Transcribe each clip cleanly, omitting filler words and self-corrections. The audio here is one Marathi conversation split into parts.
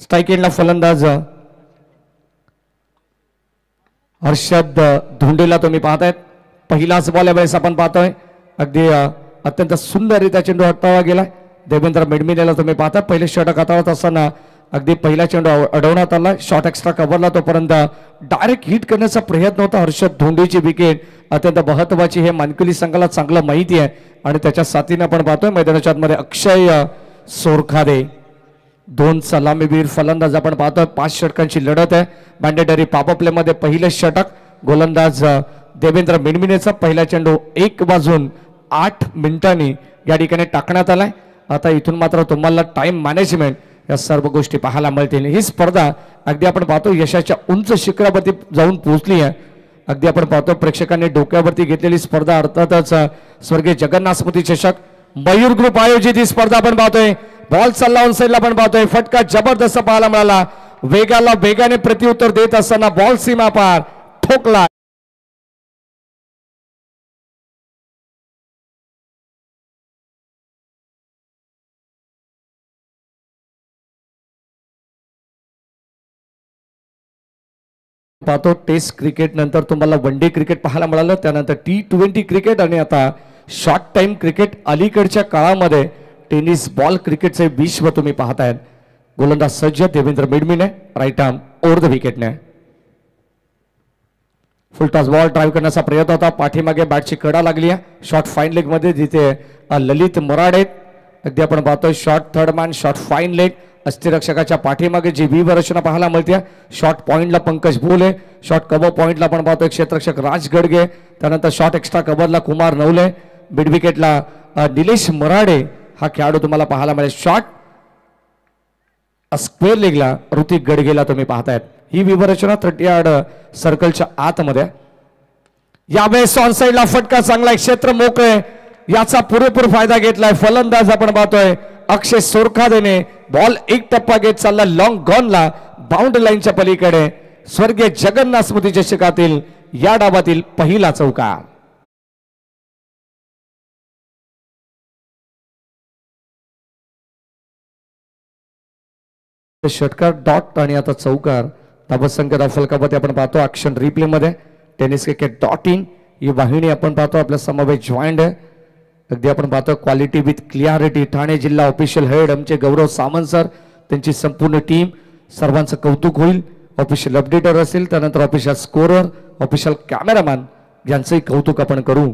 स्ट्राइक एंडला फलंदाज हर्षद धोंडेला तुम्ही पाहतायत. पहिलाच बॉल यावेळेस आपण पाहतोय. अगदी अत्यंत सुंदररित्या चेंडू हटवावा गेला. देवेंद्र मेडमिनेला तुम्ही पाहता पहिले षटक हाताळत असताना अगदी पहिला चेंडू अडवण्यात आला. शॉट एक्स्ट्रा कव्हरला तोपर्यंत डायरेक्ट हिट करण्याचा प्रयत्न होता. हर्षद धोंडेची विकेट अत्यंत महत्वाची हे मानकुली संघाला चांगलं माहिती आहे आणि त्याच्या साथीने आपण पाहतोय मैदानाच्या आतमध्ये अक्षय सोरखादे दोन सलामीवीर फलंदाज आपण पाहतोय. 5 षटकांची लढत आहे. मॅन्डेटरी पॉवर प्ले मध्ये पहिलं षटक गोलंदाज देवेंद्र मेडमिनेचा पहिला चेंडू 1 वाजून 8 मिनिटांनी या ठिकाणी टाकण्यात आलाय. आता इथून मात्र तुम्हाला टाइम मॅनेजमेंट या सर्व गोष्टी पाहायला मिळतील. ही स्पर्धा अगदी आपण पाहतो यशाच्या उंच शिखरावरती जाऊन पोहोचली आहे. अगदी आपण पाहतो प्रेक्षकांनी डोक्यावरती घेतलेली स्पर्धा अर्थातच स्वर्गीय जगन्नाथ स्मृती चषक मयूर ग्रुप आयोजित ही स्पर्धा आपण पाहतोय. बॉल चालला ऑन साइडला आपण पाहतोय. फटका जबरदस्त पाहायला मिळाला. वेगाने प्रत्युत्तर देत असताना बॉल सीमा पार ठोकला. पाहतो टेस्ट क्रिकेट नंतर तुम्हाला वन डे क्रिकेट पाहायला मिळालं. त्यानंतर T20 क्रिकेट आणि आता शॉर्ट टाइम क्रिकेट. अलीकडच्या काळामध्ये टेनिस बॉल क्रिकेटचे विश्व तुम्ही पाहतायत. गोलंदाज सज्ज देवेंद्र मेडमिने राईट आर्म ओव्हर द विकेटने फुल टॉस बॉल ड्राईव्ह करण्याचा प्रयत्न होता. पाठीमागे बॅटची कडा लागली आहे. शॉर्ट फाईन लेग मध्ये जिथे ललित मराडे अगदी आपण पाहतोय short third man short fine leg. अस्थिरक्षकाच्या पाठीमागे जी व्ही रचना पाहायला मिळते. शॉर्ट पॉइंटला पंकज भोले. शॉर्ट कव्हर पॉइंटला आपण पाहतोय क्षेत्ररक्षक राज गडगे. त्यानंतर शॉर्ट एक्स्ट्रा कव्हरला कुमार नवले. मिड विकेटला निलेश मराडे हा खेळाडू तुम्हाला पाहायला मिळेल. शॉर्ट स्क्वेअर लेगला ऋतिक गडगेला तुम्ही पाहतायत. ही विवरचना 30 यार्ड सर्कलच्या आतमध्ये. यावेळेस ऑन साइडला फटका चांगला क्षेत्र मोकळे याचा पुरेपूर फायदा घेतलाय फलंदाज आपण पाहतोय अक्षय सोरखादेने. बॉल एक टप्पा घेत चालला लॉंग गॉनला बाउंड्री लाईनच्या पलीकडे. स्वर्गीय जगन्नाथ स्मृती चषकातील या डावातील पहिला चौकार. षटकार डॉट आणि आता चौकार. धावसंख्या फलकामध्ये आपण पाहतो ऍक्शन रिप्ले मध्ये टेनिस क्रिकेट .in ही वाहिनी आपण पाहतो आपल्या समवेत जॉईंट आहे. अगदी आपण पाहतो क्वालिटी विथ क्लिअरिटी. ठाणे जिल्हा ऑफिशियल हेड आमचे गौरव सामंत सर त्यांची संपूर्ण टीम सर्वांचं कौतुक होईल. ऑफिशियल अपडेटर असेल त्यानंतर ऑफिशियल स्कोरर ऑफिशियल कॅमेरामॅन यांचंही कौतुक आपण करू.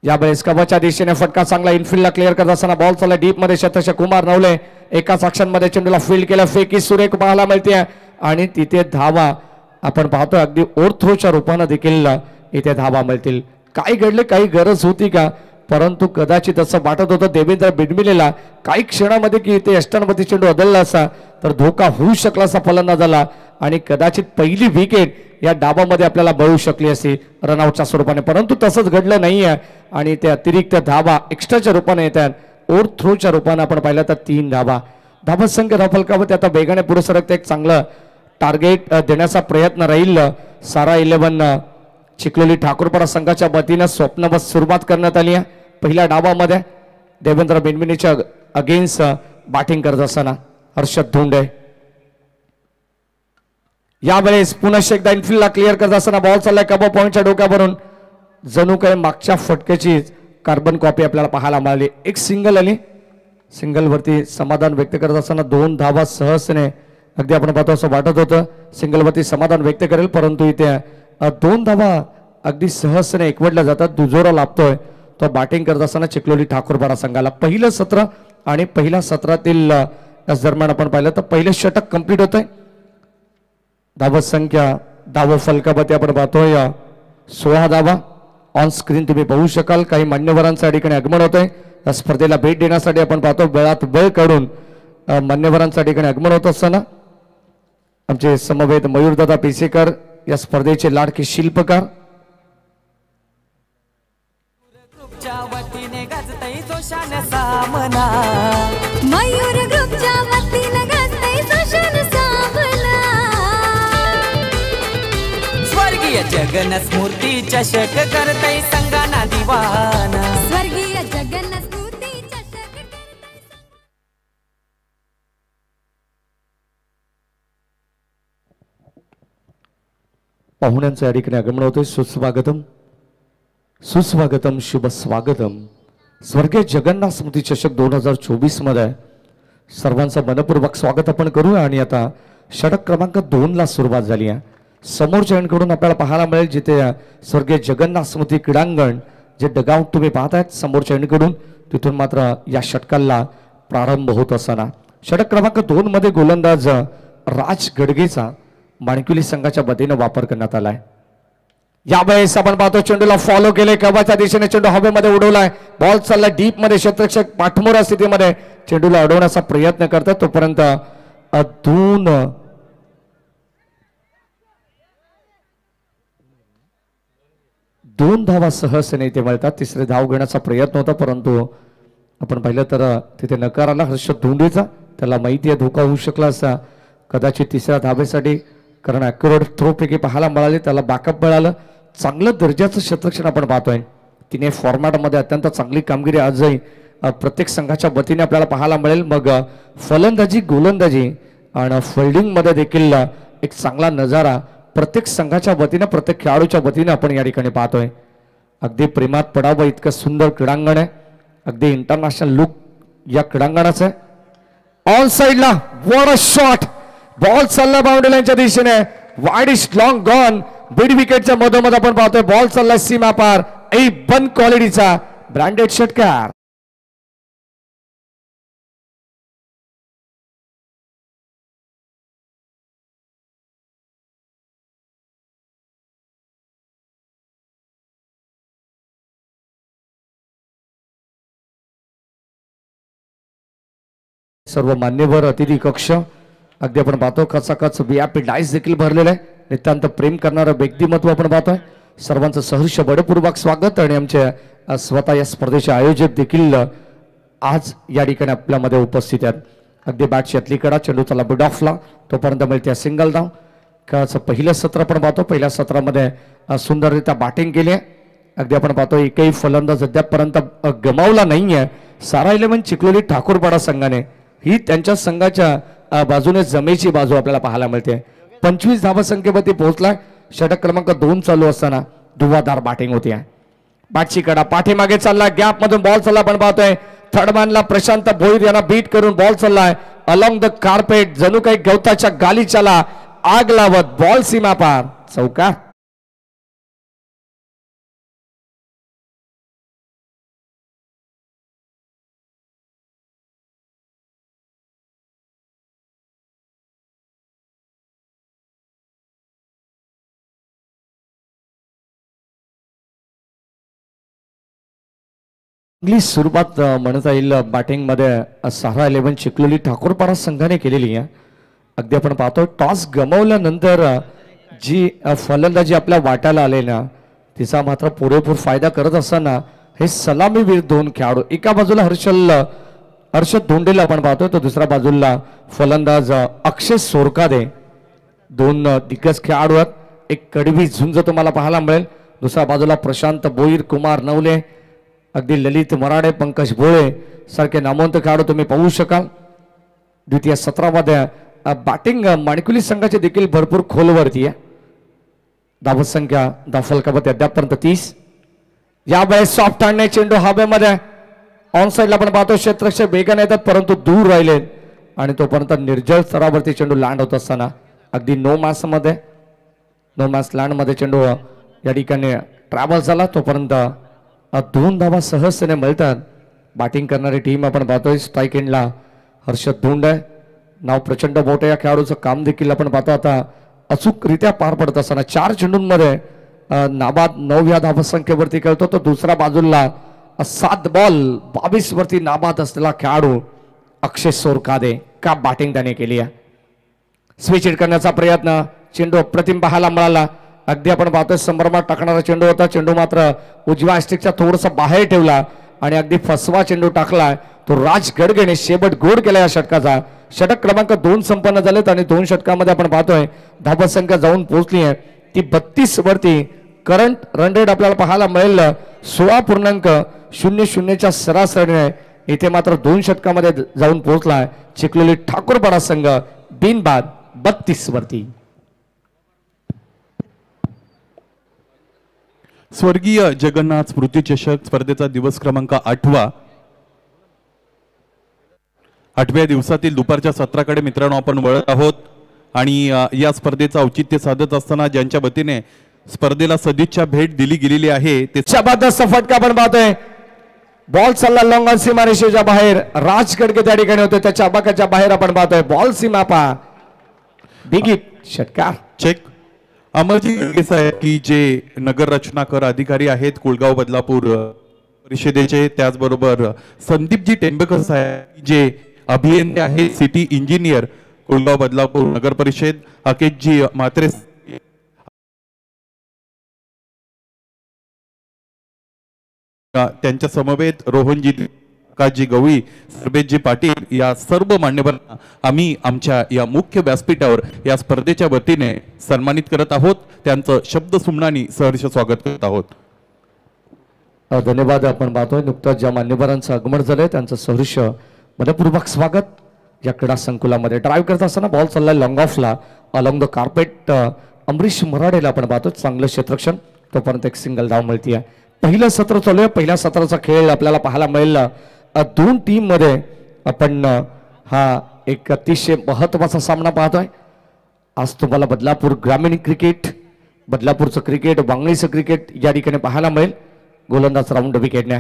यावेळेस कवच्या दिशेने फटका चांगला इनफिल्डला क्लिअर करत असताना बॉल चालला डीप मध्ये. क्षेत्ररक्षक कुमार नवले एकाच ऍक्शन मध्ये चेंडूला फील्ड केला. फेकी सुरेख पाहायला मिळते आणि तिथे धावा आपण पाहतोय. अगदी ओव्हरथ्रोच्या रूपाने देखील इथे धावा मिळतील. काय घडले काही गरज होती का परंतु कदाचित असं वाटत होतं देवेंद्र मेडमिनेला काही क्षणामध्ये की इथे अष्टांवती चेंडू बदलला असा तर धोका होऊ शकला असा फलंदाजाला आणि कदाचित पहिली विकेट या डावामध्ये आपल्याला मिळू शकली असती रनआउटच्या स्वरूपाने. परंतु तसंच घडलं नाहीये आणि ते अतिरिक्त धावा एक्स्ट्राच्या रूपाने येतात. ओव्हरथ्रोच्या रूपाने आपण पाहिलं तर 3 धावा. धावसंख्या धावफलकावरती आता वेगाने पुढे सरकते. एक चांगलं टार्गेट देण्याचा प्रयत्न राहील. सारा 11 चिखलोली ठाकूरपाडा संघाच्या वतीनं स्वप्नवत सुरुवात करण्यात आली आहे. पहिल्या डावामध्ये देवेंद्र मेडमिनेच्या अगेन्स्ट बॅटिंग करत असताना हर्षद धोंडे. यावेळेस पुन्हा एकदा इनफिल्डला क्लिअर करत असताना बॉल चाललाय कबो पॉइंटच्या डोक्यावरून. जणू काही मागच्या फटक्याची कार्बन कॉपी आपल्याला पाहायला मिळाली. एक सिंगल आली. सिंगलवरती समाधान व्यक्त करत असताना 2 धावा सहजने अगदी आपण पाहतो असं वाटत होतं सिंगलवरती समाधान व्यक्त करेल परंतु इथे 2 धावा अगदी सहजने एकवटल्या जातात. दुजोरा लाभतोय तो बॅटिंग करत असताना चिखलोली ठाकूरपाडा संघाला. पहिलं सत्र आणि पहिल्या सत्रातील दरम्यान आपण पाहिलं तर पहिलं षटक कंप्लीट होत आहे. धावसंख्या धाव फलकावरती आपण पाहतोय 16 धावा. ऑन स्क्रीन तुम्ही पाहू शकाल. काही मान्यवरांच्या ठिकाणी आगमन होतंय. या स्पर्धेला भेट देण्यासाठी आपण पाहतो वेळात वेळ काढून मान्यवरांच्या ठिकाणी आगमन होत असताना आमचे समवेत मयूरदादा पेसेकर या स्पर्धेचे लाडके शिल्पकार. मयूर ग्रुपच्या वतीने गाजतंय जोशान सामना. स्वर्गीय जगन्नाथ स्मृती चषक करतय संगाना दिवाना. स्वर्गीय जगन्नाथ पाहुण्यांचं या ठिकाणी आगमन होतोय. सुस्वागतम सुस्वागतम शुभ स्वागतम. स्वर्गीय जगन्नाथ स्मृती चषक 2024 मध्ये सर्वांचं मनपूर्वक स्वागत आपण करूया. आणि आता षटक क्रमांक 2 ला सुरुवात झाली आहे. समोरच्या एंडकडून आपल्याला पाहायला मिळेल जिथे स्वर्गीय जगन्नाथ स्मृती क्रीडांगण जे डगआउट तुम्ही पाहतायत समोरच्या एंडकडून तिथून मात्र या षटकाला प्रारंभ होत असताना षटक क्रमांक 2 मध्ये गोलंदाज राज गडगेचा माणकुली संघाच्या वतीने वापर करण्यात आलाय. यावेळेस आपण पाहतो चेंडूला फॉलो केले. कबाच्या दिशेने चेंडू हवेमध्ये उडवलाय. बॉल चालला डीप मध्ये. क्षेत्ररक्षक पाठमोरा स्थितीमध्ये चेंडूला अडवण्याचा प्रयत्न करतात. तोपर्यंत दोन धावा सहजतेने इथे मिळतात. तिसरे धाव घेण्याचा प्रयत्न होता परंतु आपण पाहिलं तर तिथे नकार आला हर्षद धोंडेचा. त्याला माहिती आहे धोका होऊ शकला असा कदाचित तिसऱ्या धावेसाठी कारण ॲक्युरेट थ्रो पैकी पाहायला मिळाले. त्याला बॅकअप मिळालं. चांगलं दर्जाचं क्षेत्ररक्षण आपण पाहतोय. तिने फॉर्मॅटमध्ये अत्यंत चांगली कामगिरी आजही प्रत्येक संघाच्या वतीने आपल्याला पाहायला मिळेल. मग फलंदाजी गोलंदाजी आणि फिल्डिंगमध्ये देखील एक चांगला नजारा प्रत्येक संघाच्या वतीने प्रत्येक खेळाडूच्या वतीने आपण या ठिकाणी पाहतोय. अगदी प्रेमात पडावं इतकं सुंदर क्रीडांगण आहे. अगदी इंटरनॅशनल लुक या क्रीडांगणाचं आहे. ऑन साइडला व्हाट अ शॉट. बॉल चालला बाउंड्री लाईनच्या दिशेने. Wide is long gone. बीड विकेटच्या मधोमध आपण पाहतोय बॉल चालला सीमा पार. बन क्वालिटीचा ब्रँडेड षटकार. सर्व मान्यवर अतिथी कक्ष अगदी आपण पाहतो कचाकच व्यापी डायस देखील भरलेला आहे. नितांत प्रेम करणारं व्यक्तिमत्व आपण पाहतोय. सर्वांचं सहर्ष बडपूर्वक स्वागत. आणि आमचे स्वतः या स्पर्धेचे आयोजक देखील आज या ठिकाणी आपल्यामध्ये उपस्थित आहेत. अगदी बॅटची आतली कडा चेंडू चला मिड ऑफला तोपर्यंत मिळते सिंगल धाव. खेळाचं पहिलं सत्र आपण पाहतो. पहिल्या सत्रामध्ये सुंदररित्या बॅटिंग केली आहे. अगदी आपण पाहतो एकही फलंदाज अद्यापपर्यंत गमावला नाहीये. सारा 11 चिखलोली ठाकूरपाडा संघाने ही त्यांच्या संघाच्या बाजूने जमेची बाजू आपल्याला पाहायला मिळते. 25 धावसंख्येवरती पोहोचलाय. षटक क्रमांक 2 चालू असताना धुवाधार बॅटिंग होती आहे. बॅटची कडा पाठीमागे चालला. गॅप मधून बॉल चालला आपण पाहतोय. थर्डमॅनला प्रशांत भोईर यांना बीट करून बॉल चाललाय अलॉंग द कार्पेट. जणू काही गवताच्या गालीच्याला आग लावत बॉल सीमा पार चौकार. सुरुवात म्हणता येईल बॅटिंग मध्ये सारा 11 चिखलोली ठाकूरपाडा संघाने केलेली आहे. अगदी आपण पाहतो टॉस गमावल्यानंतर जी फलंदाजी आपल्या वाट्याला आले ना तिचा मात्र पुरेपूर फायदा करत असताना हे सलामीवीर दोन खेळाडू एका बाजूला हर्षद धोंडेला आपण पाहतोय तर दुसऱ्या बाजूला फलंदाज अक्षय सोरकादे. दोन दिग्गज खेळाडू आहेत. एक कडवी झुंज तुम्हाला पाहायला मिळेल. दुसऱ्या बाजूला प्रशांत भोईर कुमार नवले अगदी ललित मराडे पंकज भोळे सारखे नामवंत खेळाडू तुम्ही पाहू शकाल. द्वितीय सत्रामध्ये बॅटिंग माणकुली संघाची देखील भरपूर खोलवरती आहे. धावसंख्या धावफलकामध्ये अद्यापर्यंत 30. यावेळेस सॉफ्ट हँडने चेंडू हवेमध्ये ऑन साइडला आपण पाहतो क्षेत्ररक्षक वेगाने येतात परंतु दूर राहिले आणि तोपर्यंत निर्जल स्तरावरती चेंडू लँड होत असताना अगदी नो मॅच लँड मध्ये चेंडू या ठिकाणी ट्रॅव्हल झाला. तोपर्यंत 2 धावा सहजतेने मिळतात. बॅटिंग करणारी टीम आपण पाहतोय. स्ट्राईक एंडला हर्षद धोंड आहे. नाव प्रचंड मोठं. या खेळाडूचं काम देखील आपण पाहतो आता अचूकरित्या पार पडत असताना 4 चेंडूंमध्ये नाबाद 9 या धावसंख्येवरती खेळतो. तर दुसऱ्या बाजूला 7 बॉल 22 वरती नाबाद असलेला खेळाडू अक्षय सोरकादे. का बॅटिंग त्याने केली आहे. स्विच हिट करण्याचा प्रयत्न चेंडू अप्रतिम पाहायला मिळाला. अगदी आपण पाहतोय संभ्रमात टाकणारा चेंडू होता. चेंडू मात्र उजव्या स्टिकच्या थोडंसं बाहेर ठेवला आणि अगदी फसवा चेंडू टाकला. तो राज गडगेने शेवट गोड केला या षटकाचा. षटक क्रमांक 2 संपन्न झालेत आणि 2 षटकामध्ये आपण पाहतोय धावसंख्या जाऊन पोहोचली आहे ती 32 वरती. करंट रन रेट आपल्याला पाहायला मिळेल 16.00 सरासरीने. इथे मात्र 2 षटकामध्ये जाऊन पोहोचलाय चिखलोली ठाकूरपाडा संघ बिनबाद 32 वरती. स्वर्गीय जगन्नाथ स्मृती चषक स्पर्धेचा दिवस क्रमांक 8व्या दिवसातील दुपारच्या सत्राकडे मित्रांनो आपण वळत आहोत आणि या स्पर्धेचं औचित्य साधत असताना ज्यांच्या वतीने स्पर्धेला सदिच्छा भेट दिली गेलेली आहे ते जबरदस्त फटका आपण पाहतोय. बॉल चालला लॉंग ऑन सीमा रेषेच्या बाहेर. राज कडके त्या ठिकाणी होते, त्याच्या अबाकाच्या बाहेर आपण पाहतोय. बॉल सीमा पा बिगिट षटकार चेक. अमरजी गडगे साहेब की जे नगर रचनाकर अधिकारी आहेत कुळगाव बदलापूर परिषदेचे, त्याचबरोबर संदीपजी टेंबेकर साहेब जे अभियंते आहेत सिटी इंजिनियर कुळगाव बदलापूर नगर परिषद, अकेशजी म्हात्रे त्यांच्या समवेत रोहनजी काजी गवळी, सर्वेशजी पाटील या सर्व मान्यवरांना आम्ही आमच्या या मुख्य व्यासपीठावर या स्पर्धेच्या वतीने सन्मानित करत आहोत. त्यांचं शब्द सुमनानी सहर्ष स्वागत करत आहोत. धन्यवाद. आपण पाहतोय नुकतंच ज्या मान्यवरांचं आगमन झालंय त्यांचं सहर्ष मनपूर्वक स्वागत. या क्रीडा संकुलामध्ये ड्राईव्ह करत असताना बॉल चाललाय लॉंग ऑफला अलॉंग द कार्पेट. अमरीश मराडेला आपण पाहतो चांगलं क्षेत्रक्षण, तोपर्यंत एक सिंगल धाव मिळते. पहिलं सत्र चालू आहे. पहिल्या सत्राचा खेळ आपल्याला पाहायला मिळेल. दोन टीम मध्ये आपण हा एक अतिशय महत्वाचा सामना पाहतोय. आज तुम्हाला बदलापूर ग्रामीण क्रिकेट, बदलापूरचं क्रिकेट, वांगणीचं क्रिकेट या ठिकाणी पाहायला मिळेल. गोलंदाज राऊंड विकेटने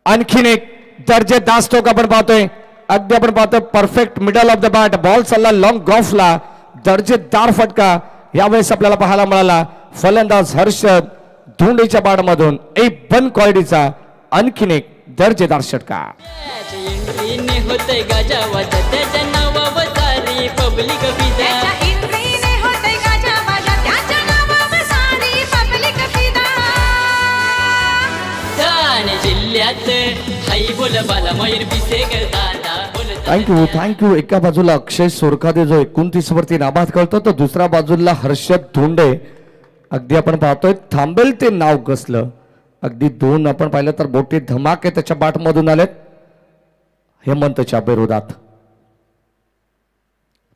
आणखीन एक दर्जेदार स्ट्रोक आपण पाहतोय. अगदी आपण पाहतोय perfect middle of the bat. Ball चालला लॉंग गॉफला. दर्जेदार फटका यावेळेस आपल्याला पाहायला मिळाला. फलंदाज हर्षद धोंडेच्या बाडमधून एक बन क्वालिटीचा आणखीन एक दर्जेदार षटकार. थँक्यू. एका बाजूला अक्षय सोरखादे जो 29 वरती नाबाद करतो, तर दुसऱ्या बाजूला हर्षद धोंडे. अगदी आपण पाहतोय थांबेल ते नाव कसलं. अगदी दोन आपण पाहिलं तर मोठे धमाके त्याच्या बाटमधून आलेत हेमंतच्या विरोधात.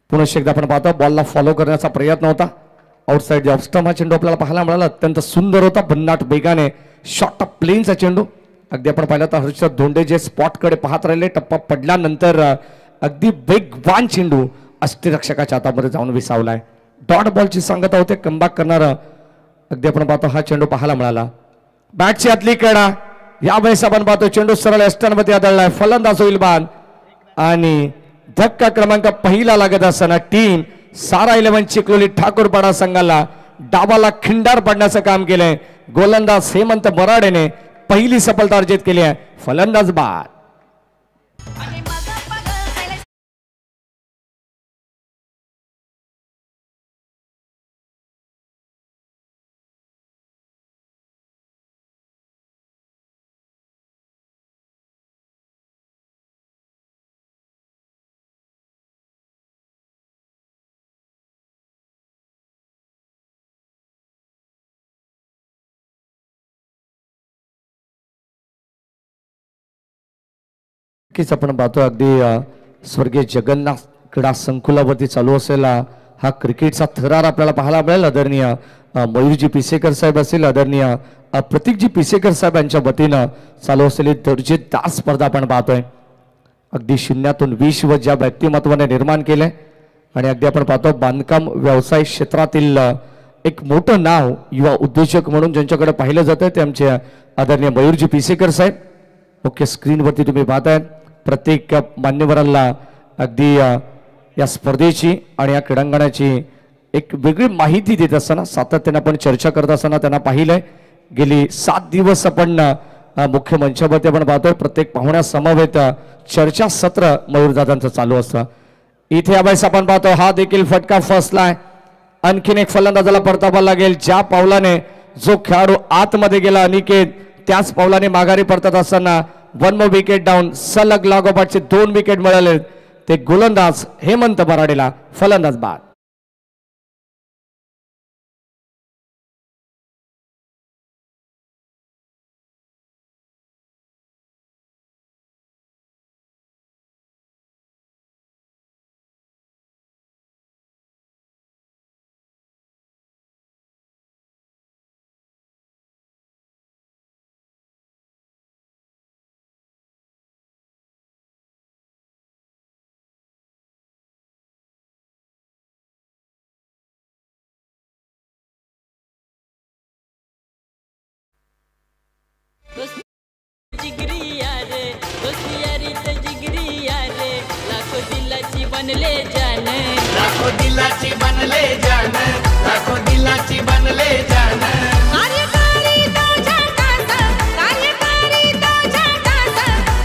पुन्हा एकदा आपण पाहतो बॉलला फॉलो करण्याचा प्रयत्न होता. आउटसाइड ऑफ स्टंप हा चेंडू आपल्याला पाहायला मिळाला. अत्यंत सुंदर होता. भन्नाट वेगाने शॉर्ट ऑफ प्लेनचा चेंडू. अगदी आपण पाहिलं तर हर्षद धोंडे जे स्पॉट कडे पाहत राहिले, टप्पा पडल्यानंतर अगदी वेगवान चेंडू अष्टरक्षकाच्या हातामध्ये जाऊन विसावलाय. डॉट बॉलची सांगता होते. कमबॅक करणारा अगदी आपण पाहतो हा चेंडू पाहायला मिळाला. बॅटची आतली कडा. यावेळेस आपण पाहतो चेंडू सरळ एस्टनमध्ये आदळलाय. फलंदाज होईल बाद आणि धक्का क्रमांक पहिला लागत असताना टीम सारा 11 चिखलोली ठाकूरपाडा संघाला डावाला खिंडार पडण्याचं काम केलंय. गोलंदाज हेमंत मराडेने पहिली सफलता अर्जित केली आहे. फलंदाज बाद. नक्कीच आपण पाहतो अगदी स्वर्गीय जगन्नाथ क्रीडा संकुलावरती चालू असलेला हा क्रिकेटचा थरार आपल्याला पाहायला मिळेल. आदरणीय मयूरजी पिसेकर साहेब असतील, आदरणीय प्रतीकजी पिसेकर साहेब यांच्या वतीनं चालू असलेली दर्जेदार स्पर्धा आपण पाहतोय. अगदी शून्यातून 20 व ज्या व्यक्तिमत्वाने निर्माण केले आणि अगदी आपण पाहतो बांधकाम व्यवसाय क्षेत्रातील एक मोठं नाव युवा उद्योजक म्हणून ज्यांच्याकडे पाहिलं जातं ते आमचे आदरणीय मयूरजी पिसेकर साहेब. मुख्य स्क्रीनवरती तुम्ही पाहताय. प्रत्येक मान्यवरांना अगदी या स्पर्धेची आणि या क्रीडांगणाची एक वेगळी माहिती देत असताना सातत्याने आपण चर्चा करत असताना त्यांना पाहिलंय. गेली 7 दिवस आपण मुख्य मंचावरती आपण पाहतोय. प्रत्येक पाहुण्या समवेत चर्चा सत्र मयूरदादांचं चालू असतं. इथे यावेळेस आपण पाहतो हा देखील फटका फसलाय. आणखीन एक फलंदाजाला परतावा लागेल. ज्या पावलाने जो खेळाडू आतमध्ये गेला अनिकेत, त्याच पावलाने माघारी परतत असताना 1 मोर विकेट डाऊन. सलग लागोपाठचे 2 विकेट मिळाले. ते गोलंदाज हेमंत मराडेला. फलंदाज बाद. बनले जान लाखो दिलाची बनले जान लाखो दिलाची बनले जान कार्यकारी तो झटास कार्यकारी तो झटास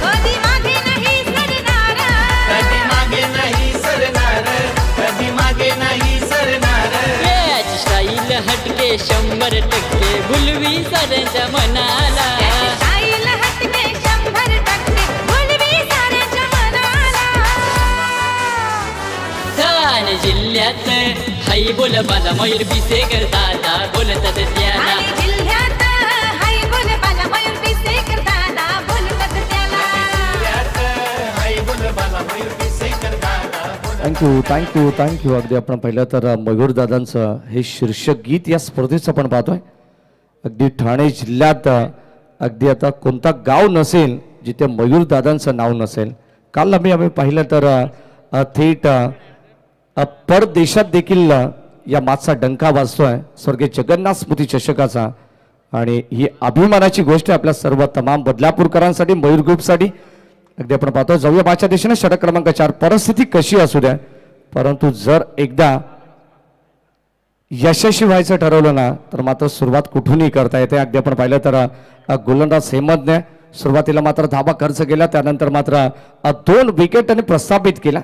कधी मागे नाही सरणार कधी मागे नाही सरणार कधी मागे नाही सरणार याची स्टाईल हटके 100% भुलवी साऱ्यांच्या मनाला स्टाईल हटके 100% भुलवी साऱ्याच्या मनाला ठाणे जिल्ह्यात हाई बोल बाला मयूर बिसेकर दादा बोलतात त्याला ठाणे जिल्ह्यात हाय बोलबाला मयूर बिसेकर दादा बोलतात त्याला हाय बोल बाला मयूर बिसेकर दादा थँक्यू अगदी आपण पाहिलं तर मयूर दादांचं हे शीर्षक गीत या स्पर्धेचं आपण पाहतोय अगदी ठाणे जिल्ह्यात अगदी आता कोणता गाव नसेल जिथे मयूर दादांचं नाव नसेल काल आम्ही पाहिलं तर थेट परदेशात देखील या मागचा डंका वाजतोय स्वर्गीय जगन्नाथ स्मृती चषकाचा आणि ही अभिमानाची गोष्ट आहे आपल्या सर्व तमाम बदलापूरकरांसाठी मयूर ग्रुपसाठी अगदी आपण पाहतो जाऊया मागच्या दिशेने षटक क्रमांक 4 परिस्थिती कशी असू द्या परंतु जर एकदा यशस्वी व्हायचं ठरवलं ना तर मात्र सुरुवात कुठूनही करता येते अगदी आपण पाहिलं तर गोलंदाज हेमंतने सुरुवातीला मात्र धाबा खर्च केला त्यानंतर मात्र 2 विकेट त्यांनी प्रस्थापित केला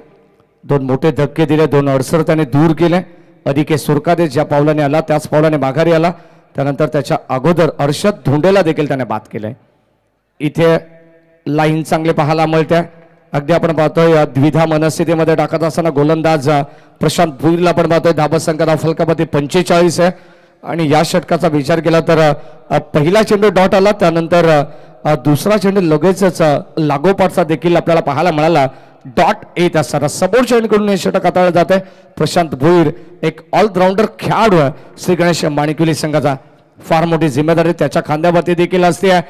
2 मोठे धक्के दिले 2 अडसर त्याने दूर केले अधिके सुरकादे ज्या पावलाने आला त्याच पावलाने माघारी आला त्यानंतर त्याच्या अगोदर अर्षद धोंडेला देखील त्याने बाद केले इथे लाईन चांगले पाहायला मिळते अगदी आपण पाहतोय द्विधा मनस्थितीमध्ये टाकत असताना गोलंदाज प्रशांत भुईरला आपण पाहतोय धाबा संख्या फलकामध्ये 45 आहे आणि या षटकाचा विचार केला तर पहिला चेंडू डॉट आला त्यानंतर दुसरा चेंडू लगेचच लागोपाठचा देखील आपल्याला पाहायला मिळाला डॉट येत असताना समोर चेंडूकडून हे षटक हाताळलं जात आहे प्रशांत भुईर एक ऑलराऊंडर खेळाडू आहे श्री गणेश माणिकविली संघाचा फार मोठी जिम्मेदारी त्याच्या खांद्यावरती देखील असते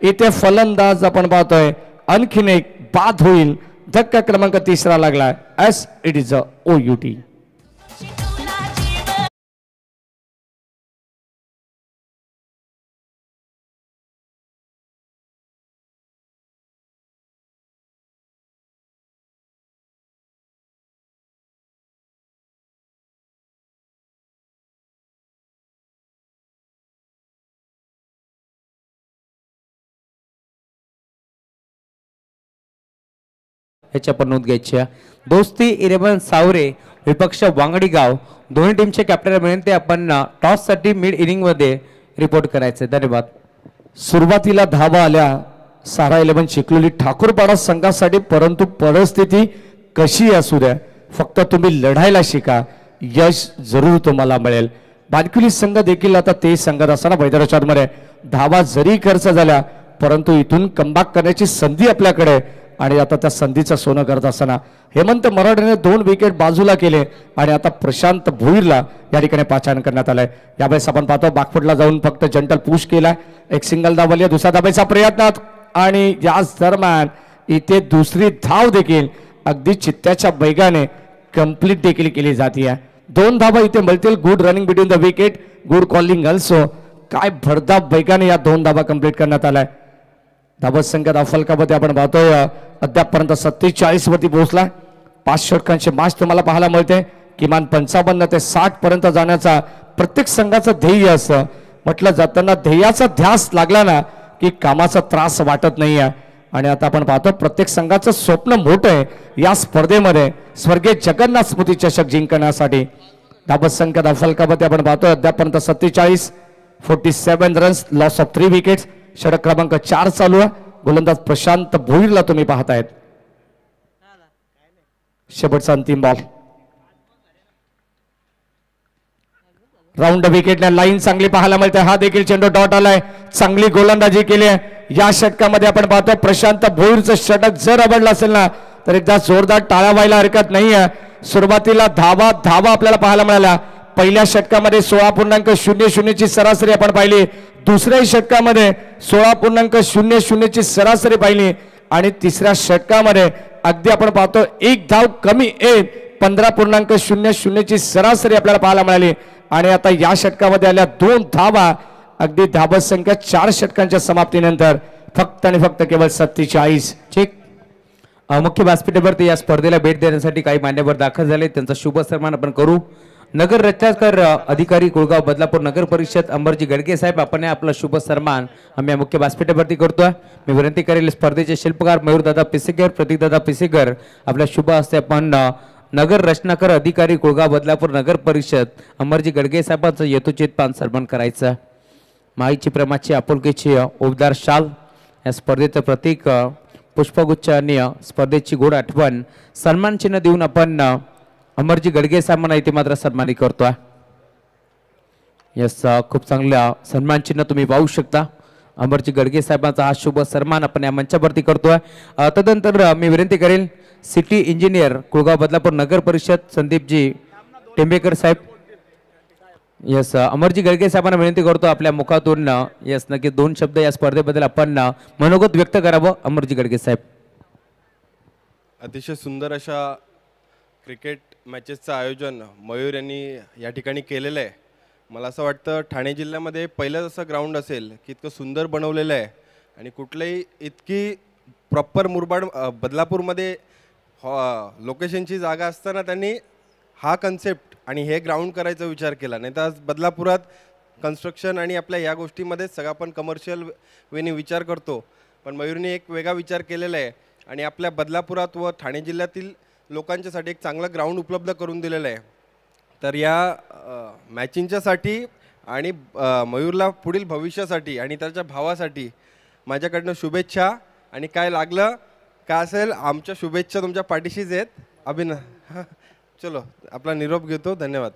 इथे फलंदाज आपण पाहतोय आणखीन एक बाद होईल धक्का क्रमांक 3 लागला एस इट इज OUT ह्याच्या पण नोंद घ्यायची आहे. दोस्ती 11 सावरे विपक्ष वांगडी गाव दोन्ही टीमचे कॅप्टन विनंती आपण टॉस साठी मिड इनिंग मध्ये रिपोर्ट करायचे. धन्यवाद. सुरुवातीला धावा आल्या सारा 11 चिखलोली ठाकूरपाडा संघासाठी परंतु परिस्थिती कशी असू द्या फक्त तुम्ही लढायला शिका यश जरूर तुम्हाला मिळेल. बानकुली संघ देखील आता ते संघात असताना मैदानाच्या मध्ये धावा जरी खर्च झाल्या परंतु इथून कमबॅक करण्याची संधी आपल्याकडे आणि आता त्या संधीचं सोनं करत असताना हेमंत मराठेने 2 विकेट बाजूला केले आणि आता प्रशांत भुईरला या ठिकाणी पाचारण करण्यात आलंय. यावेळेस आपण पाहतो बॅकफुटला जाऊन फक्त जंटल पुश केला एक सिंगल धावली दुसरा धाबायचा प्रयत्न आणि याच दरम्यान इथे दुसरी धाव देखील अगदी चित्त्याच्या वेगाने कंप्लीट देखील केली जाते. 2 धावा इथे मिळतील. Good running between the wicket good calling also काय भरधाव वेगाने या 2 धावा कंप्लीट करण्यात आलाय. धाबा संख्या फलकामध्ये आपण पाहतोय अद्यापपर्यंत 47 वरती पोहोचला. 5 षटकांचे मॅच तुम्हाला पाहायला मिळते. किमान 55 ते 60 पर्यंत जाण्याचा प्रत्येक संघाचं ध्येय असं म्हटलं जाताना ध्येयाचा ध्यास लागला ना की कामाचा त्रास वाटत नाही आहे. आणि आता आपण पाहतो प्रत्येक संघाचं स्वप्न मोठं आहे या स्पर्धेमध्ये स्वर्गीय जगन्नाथ स्मृती चषक जिंकण्यासाठी. धाबा संख्या फलकामध्ये आपण पाहतोय अद्यापपर्यंत 47 रन्स लॉस ऑफ 3 विकेट्स. षटक क्रमांक 4 चालू आहे. गोलंदाज प्रशांत भोईरला तुम्ही पाहतायत. शेवटचा अंतिम बॉल राऊंड विकेटने लाईन चांगली पाहायला मिळते. हा देखील चेंडू डॉट आलाय. चांगली गोलंदाजी केली आहे. या षटकामध्ये आपण पाहतो प्रशांत भोईरचं षटक जर आवडलं असेल ना तर एकदा जोरदार टाळ्या व्हायला हरकत नाही आहे. सुरुवातीला धावा आपल्याला पाहायला मिळाल्या. पहिल्या षटकामध्ये 16.00 ची सरासरी आपण पाहिली. दुसऱ्या षटकामध्ये 16.00 ची सरासरी पाहिली आणि तिसऱ्या षटकामध्ये अगदी आपण पाहतो 1 धाव कमी 15.00 ची सरासरी आपल्याला पाहायला मिळाली. आणि आता या षटकामध्ये आल्या 2 धावा अगदी धाबा संख्या 4 षटकांच्या समाप्तीनंतर फक्त आणि फक्त केवळ 47. चेक मुख्य व्यासपीठावरती या स्पर्धेला भेट देण्यासाठी काही मान्यवर दाखल झाले, त्यांचा शुभ सन्मान आपण करू. नगर रचनाकर अधिकारी कुळगाव बदलापूर नगर परिषद अमरजी गडगे साहेब, आपण आपला शुभ सन्मान आम्ही या मुख्य व्यासपीठावरती करतोय. मी विनंती करेल स्पर्धेचे शिल्पकार मयूरदादा पिसेकर, प्रतीकदादा पिसेकर आपल्या शुभ हस्ते आपण नगर रचनाकर अधिकारी कुळगाव बदलापूर नगर परिषद अमरजी गडगे साहेबांचं यथोचित पान सन्मान करायचं. माईची प्रेमाची आपुलकीची उबदार शाल या स्पर्धेचं प्रतीक पुष्पगुच्छ आणि स्पर्धेची गोड आठवण सन्मान चिन्ह देऊन आपण अमरजी गडगे साहेबांना इथे मात्र सन्मानित करतोय. यस, खूप चांगला सन्मान चिन्ह तुम्ही पाहू शकता. अमरजी गडगे साहेबांचा हा शुभ सन्मान आपण या मंचावरती करतोय. तदनंतर मी विनंती करेल सिटी इंजिनियर कुळगाव बदलापूर नगर परिषद संदीपजी टेंबेकर साहेब. यस, अमरजी गडगे साहेबांना विनंती करतो आपल्या मुखातून यस नक्की 2 शब्द या स्पर्धेबद्दल आपण मनोगत व्यक्त करावं. अमरजी गडगे साहेब. अतिशय सुंदर अशा क्रिकेट मॅचेसचं आयोजन मयूर यांनी या ठिकाणी केलेलं आहे. मला असं वाटतं ठाणे जिल्ह्यामध्ये पहिलंच असं ग्राउंड असेल की इतकं सुंदर बनवलेलं आहे आणि कुठलंही इतकी प्रॉपर मुरबाड बदलापूरमध्ये लोकेशनची जागा असताना त्यांनी हा कन्सेप्ट आणि हे ग्राउंड करायचा विचार केला. नाही तर आज बदलापुरात कन्स्ट्रक्शन आणि आपल्या या गोष्टीमध्ये सगळं आपण कमर्शियल वेने विचार करतो, पण मयूरने एक वेगळा विचार केलेला आहे आणि आपल्या बदलापुरात व ठाणे जिल्ह्यातील लोकांच्यासाठी एक चांगलं ग्राउंड उपलब्ध करून दिलेलं आहे. तर या मॅचिंगच्यासाठी आणि मयूरला पुढील भविष्यासाठी आणि त्याच्या भावासाठी माझ्याकडनं शुभेच्छा. आणि काय लागलं काय असेल आमच्या शुभेच्छा तुमच्या पाठीशीच आहेत. चलो आपला निरोप घेतो. धन्यवाद.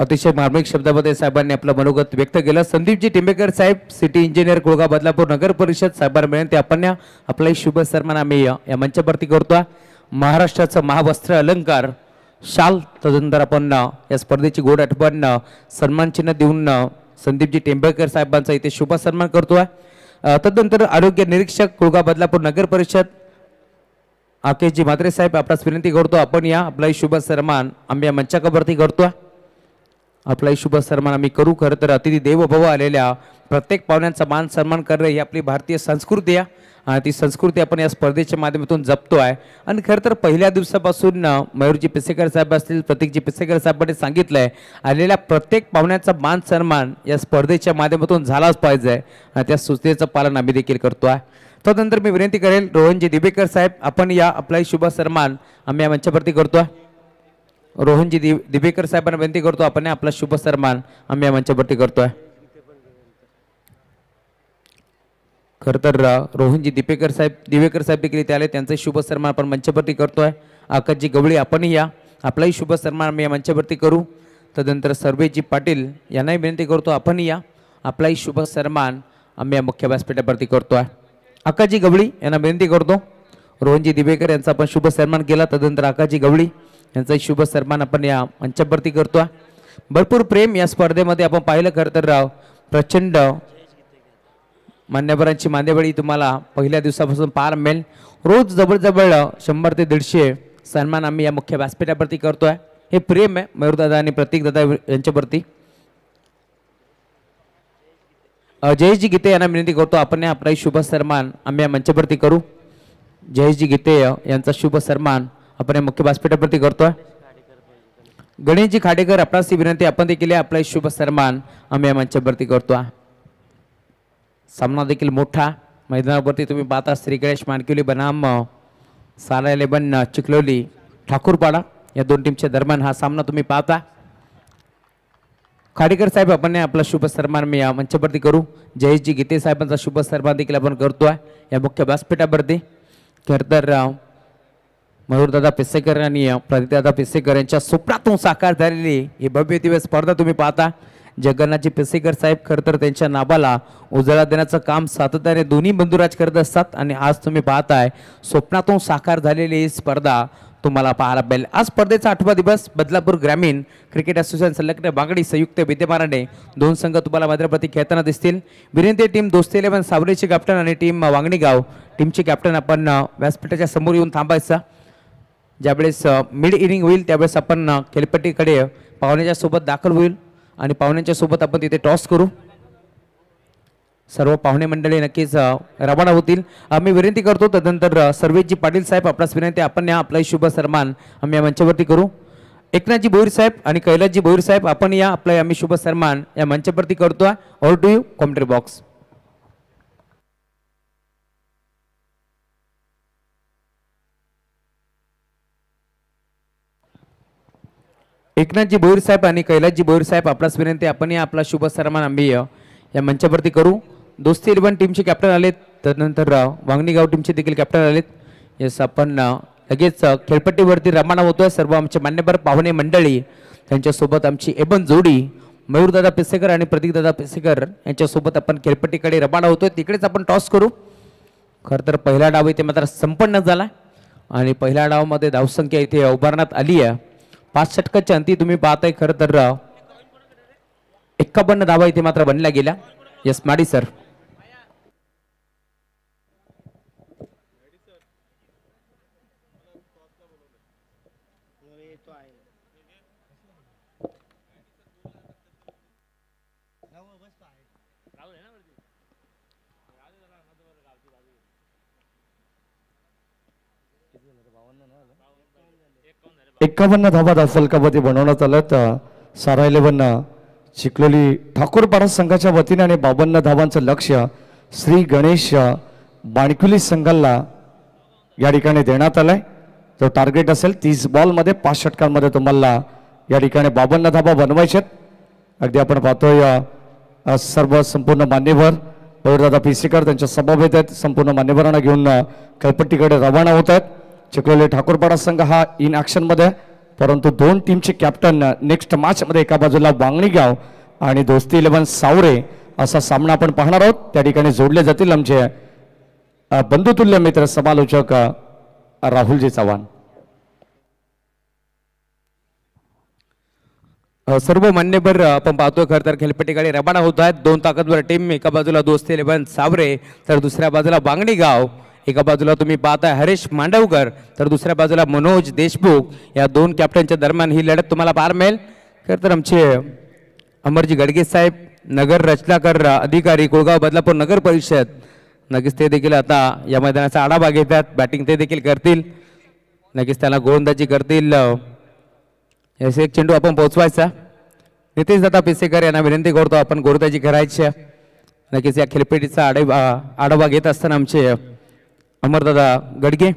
अतिशय मार्मिक शब्दामध्ये साहेबांनी आपलं मनोगत व्यक्त केलं. संदीपजी टेंबेकर साहेब सिटी इंजिनियर कुळगाव बदलापूर नगर परिषद साहेबांना विनंती आपण आपलाही शुभ सन्मान आम्ही या मंचावरती करतो. महाराष्ट्राचं महावस्त्र अलंकार शाल तदनंतर आपण या स्पर्धेची गोड आठवण सन्मान चिन्ह देऊन संदीपजी टेंबेकर साहेबांचा इथे शुभ सन्मान करतोय. तदनंतर आरोग्य निरीक्षक कुळगाव बदलापूर नगर परिषद आकेशजी म्हात्रे साहेब आपल्यास विनंती करतो आपण या आपलाही शुभ सन्मान आम्ही या मंचावरती करतोय. आपलाही शुभ सन्मान आम्ही करू. खरं तर अतिथी देवोभव आलेल्या प्रत्येक पाहुण्यांचा मान सन्मान करणं ही आपली भारतीय संस्कृती आहे आणि ती संस्कृती आपण या स्पर्धेच्या माध्यमातून जपतो आहे. आणि खरं तर पहिल्या दिवसापासून मयूरजी पिसेकर साहेब असतील, प्रतीकजी पिसेकर साहेबांनी सांगितलं आहे आलेल्या प्रत्येक पाहुण्यांचा मान सन्मान या स्पर्धेच्या माध्यमातून झालाच पाहिजे आणि त्या सूचनेचं पालन आम्ही देखील करतो आहे. तदनंतर मी विनंती करेल रोहनजी दिबेकर साहेब आपण या आपलाही शुभ सन्मान आम्ही या मंचावरती करतोय. रोहनजी दिबेकर साहेबांना विनंती करतो आपण आपला शुभ सन्मान आम्ही या मंचावरती करतोय. खरं तर रोहनजी दिबेकर साहेब देखील इथे आले, त्यांचा शुभ सन्मान आपण मंचावरती करतोय. आकाशजी गवळी आपणही या आपलाही शुभ सन्मान आम्ही या मंचावरती करू. तदनंतर सर्वेजी पाटील यांनाही विनंती करतो आपण या आपलाही शुभ सन्मान आम्ही या मुख्य व्यासपीठावरती करतोय. आकाशजी गवळी यांना विनंती करतो. रोहनजी दिबेकर यांचा आपण शुभ सन्मान केला. तदनंतर आकाशजी गवळी यांचा शुभ सन्मान आपण या मंचावरती करतोय. भरपूर प्रेम या स्पर्धेमध्ये आपण पाहिलं. खरं तर प्रचंड मान्यवरांची मान्यवळी तुम्हाला पहिल्या दिवसापासून पार मिळेल. रोज जवळजवळ 100 ते 150 सन्मान आम्ही या मुख्य व्यासपीठावरती करतोय. हे प्रेम आहे मयूरदादा आणि प्रतीकदादा यांच्यावरती. जयेशजी गीते यांना विनंती करतो आपण आपलाही शुभ सन्मान आम्ही या मंचावरती करू. जयेशजी गीते यांचा शुभ सन्मान आपण या मुख्य व्यासपीठावरती करतोय. गणेशजी खाडेकर आपणास विनंती आपण देखील आपलाही शुभ सन्मान आम्ही या मंचावरती करतोय. सामना देखील मोठा मैदानावरती तुम्ही पाहता. श्री गणेश मानकिवली बनाम साला 11 चिखलोली ठाकूरपाडा या 2 टीमच्या दरम्यान हा सामना तुम्ही पाहता. खाडेकर साहेब आपण आपला शुभ सन्मान मी या मंचावरती करू. जयेशजी गीते साहेबांचा शुभ सन्मान देखील आपण करतोय या मुख्य व्यासपीठावरती. खरं तर मयूरदादा पिसेकर आणि प्रदीपदादा पिसेकर यांच्या स्वप्नातून साकार झालेली ही भव्य दिव्य स्पर्धा तुम्ही पाहता. जगन्नाथजी पिसेकर साहेब खरं तर त्यांच्या नावाला उजाळा देण्याचं काम सातत्याने दोन्ही बंधुराज करत असतात आणि आज तुम्ही पाहताय स्वप्नातून साकार झालेली ही स्पर्धा तुम्हाला पाहायला मिळेल. आज स्पर्धेचा 8वा दिवस. बदलापूर ग्रामीण क्रिकेट असोसिएशन संलग्न बागडी संयुक्त विद्यमानाने 2 संघ तुम्हाला मैदानावरती खेळताना दिसतील. विनंती टीम दोस्ती 11 सावरेची कॅप्टन आणि टीम वांगणीगाव टीमची कॅप्टन आपण व्यासपीठाच्या समोर येऊन थांबायचं. ज्यावेळेस मिड इनिंग होईल त्यावेळेस आपण खेळपट्टीकडे पाहुण्याच्या सोबत दाखल होईल आणि पाहुण्यांच्या सोबत आपण तिथे टॉस करू. सर्व पाहुणे मंडळी नक्कीच रवाना होतील. आम्ही विनंती करतो तदनंतर सर्वेजी पाटील साहेब आपल्यास विनंती आपण या आपला शुभ सन्मान आम्ही या मंचावरती करू. एकनाथजी भोईर साहेब आणि कैलासजी भोईर साहेब आपण या आपला आम्ही शुभ सन्मान या मंचावरती करतोय. All to you commentary box. एकनाथजी भोईर साहेब आणि कैलासजी भोईर साहेब आपल्यास विनंती आपण या आपला शुभ सन्मान आम्ही या मंचावरती करू. दोस्ती 11 टीमचे कॅप्टन आलेत, त्यानंतर वांगणी गाव टीमचे देखील कॅप्टन आलेत. येस आपण लगेच खेळपट्टीवरती रवाना होतोय. सर्व आमचे मान्यवर पाहुणे मंडळी त्यांच्यासोबत आमची एबन जोडी मयूरदादा पिसेकर आणि प्रतीकदादा पिसेकर यांच्यासोबत आपण खेळपट्टीकडे रवाना होतोय. तिकडेच आपण टॉस करू. खरं तर पहिला डाव इथे मात्र संपन्न झाला आणि पहिल्या डावामध्ये धावसंख्या इथे उभारण्यात आली आहे. 5 षटकाच्या अंती तुम्ही पाहताय. खरं तर 51 धावा इथे मात्र बनल्या गेल्या. यस माडी सर. एकावन्न धावा फलकामध्ये बनवण्यात आलं. सारा 11 चिखलोली ठाकूरपाडा संघाच्या वतीने आणि 52 धावांचं लक्ष्य श्री गणेश बाणकुली संघाला या ठिकाणी देण्यात आलंय. जो टार्गेट असेल 30 बॉलमध्ये 5 षटकांमध्ये तुम्हाला या ठिकाणी 52 धावा बनवायच्यात. अगदी आपण पाहतोय सर्व संपूर्ण मान्यवर मयूरदादा पिसेकर त्यांच्या सभापती आहेत. संपूर्ण मान्यवरांना घेऊन खेळपट्टीकडे रवाना होत आहेत. चिखलोली ठाकूरपाडा संघ हा इन ऍक्शन मध्ये, परंतु 2 टीमचे कॅप्टन नेक्स्ट मॅच मध्ये एका बाजूला वांगणी गाव आणि दोस्ती 11 सावरे असा सामना आपण पाहणार आहोत. त्या ठिकाणी जोडले जातील आमचे बंधुतुल्य मित्र समालोचक राहुलजी चव्हाण. सर्व मान्यवर आपण पाहतोय. खरं तर खेळपट्टीकडे रवाना होत आहेत. 2 ताकदवर टीम. एका बाजूला दोस्ती 11 सावरे तर दुसऱ्या बाजूला वांगणी गाव. एका बाजूला तुम्ही पाहताय हरीश मांडवकर तर दुसऱ्या बाजूला मनोज देशमुख. या 2 कॅप्टनच्या दरम्यान ही लढत तुम्हाला पाहायला मिळेल. खरं तर आमचे अमरजी गडगे साहेब नगर रचनाकर अधिकारी कुळगाव बदलापूर नगर परिषद नक्कीच ते देखील आता या मैदानाचा आढावा घेतात. बॅटिंग ते देखील करतील. नक्कीच त्याला गोलंदाजी करतील. याचे एक चेंडू आपण पोहोचवायचा. नितेश दादा पिसेकर यांना विनंती करतो आपण गोलंदाजी करायची. नक्कीच या खेळपट्टीचा आढावा घेत असताना आमचे अमरदादा गडगे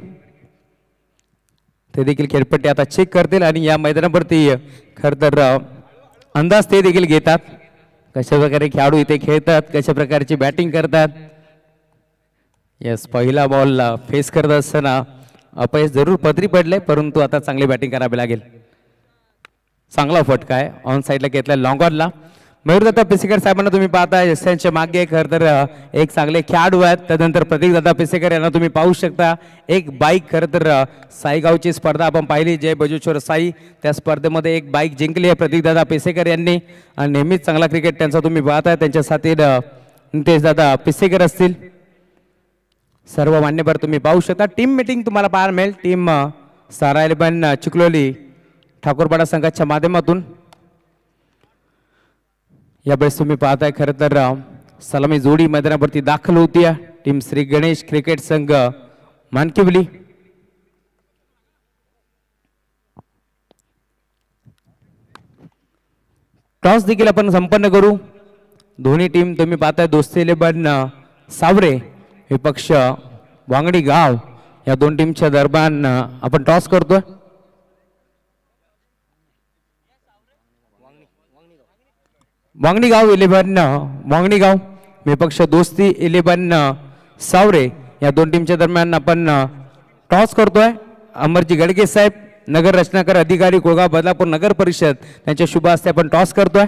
ते देखील खेळपट्टी आता चेक करतील आणि या मैदानावरती खरं तर अंदाज ते देखील घेतात. कशा प्रकारे खेळाडू इथे खेळतात, कशा प्रकारची बॅटिंग करतात. येस पहिला बॉल फेस करत असताना अपयश जरूर पदरी पडले, परंतु आता चांगली बॅटिंग करावी लागेल. चांगला फटका आहे ऑन साईडला घेतला लॉंग ऑनला. मयूरदादा पिसेकर साहेबांना तुम्ही पाहताय त्यांच्या मागे खरं तर एक चांगले खेळाडू आहेत. त्यानंतर प्रतीकदादा पिसेकर यांना तुम्ही पाहू शकता. एक बाईक खरं तर साईगावची स्पर्धा आपण पाहिली जय बजूश्वर साई, त्या स्पर्धेमध्ये एक बाईक जिंकली आहे प्रतीकदादा पिसेकर यांनी आणि नेहमीच चांगला क्रिकेट त्यांचा तुम्ही पाहताय. त्यांच्या साथीत नितेशदादा पिसेकर असतील. सर्व मान्यवर तुम्ही पाहू शकता. टीम मीटिंग तुम्हाला पाहायला मिळेल. टीम सारा 11 चिखलोली ठाकूरपाडा संघाच्या माध्यमातून यावेळेस तुम्ही पाहताय. खरं तर सलामी जोडी मैदानावरती दाखल होती. टीम श्री गणेश क्रिकेट संघ मानकिवली. टॉस देखील आपण संपन्न करू. दोन्ही टीम तुम्ही पाहताय दोस्ती 11 सावरे विपक्ष वांगडी गाव या 2 टीमच्या दरम्यान आपण टॉस करतोय. वांगणी गाव 11 वांगणी गाव विपक्ष दोस्ती 11 सावरे या 2 टीमच्या दरम्यान आपण टॉस करतोय. अमरजी गडगे साहेब नगर रचनाकर अधिकारी कुळगाव बदलापूर नगर परिषद त्यांच्या शुभ हस्ते आपण टॉस करतोय.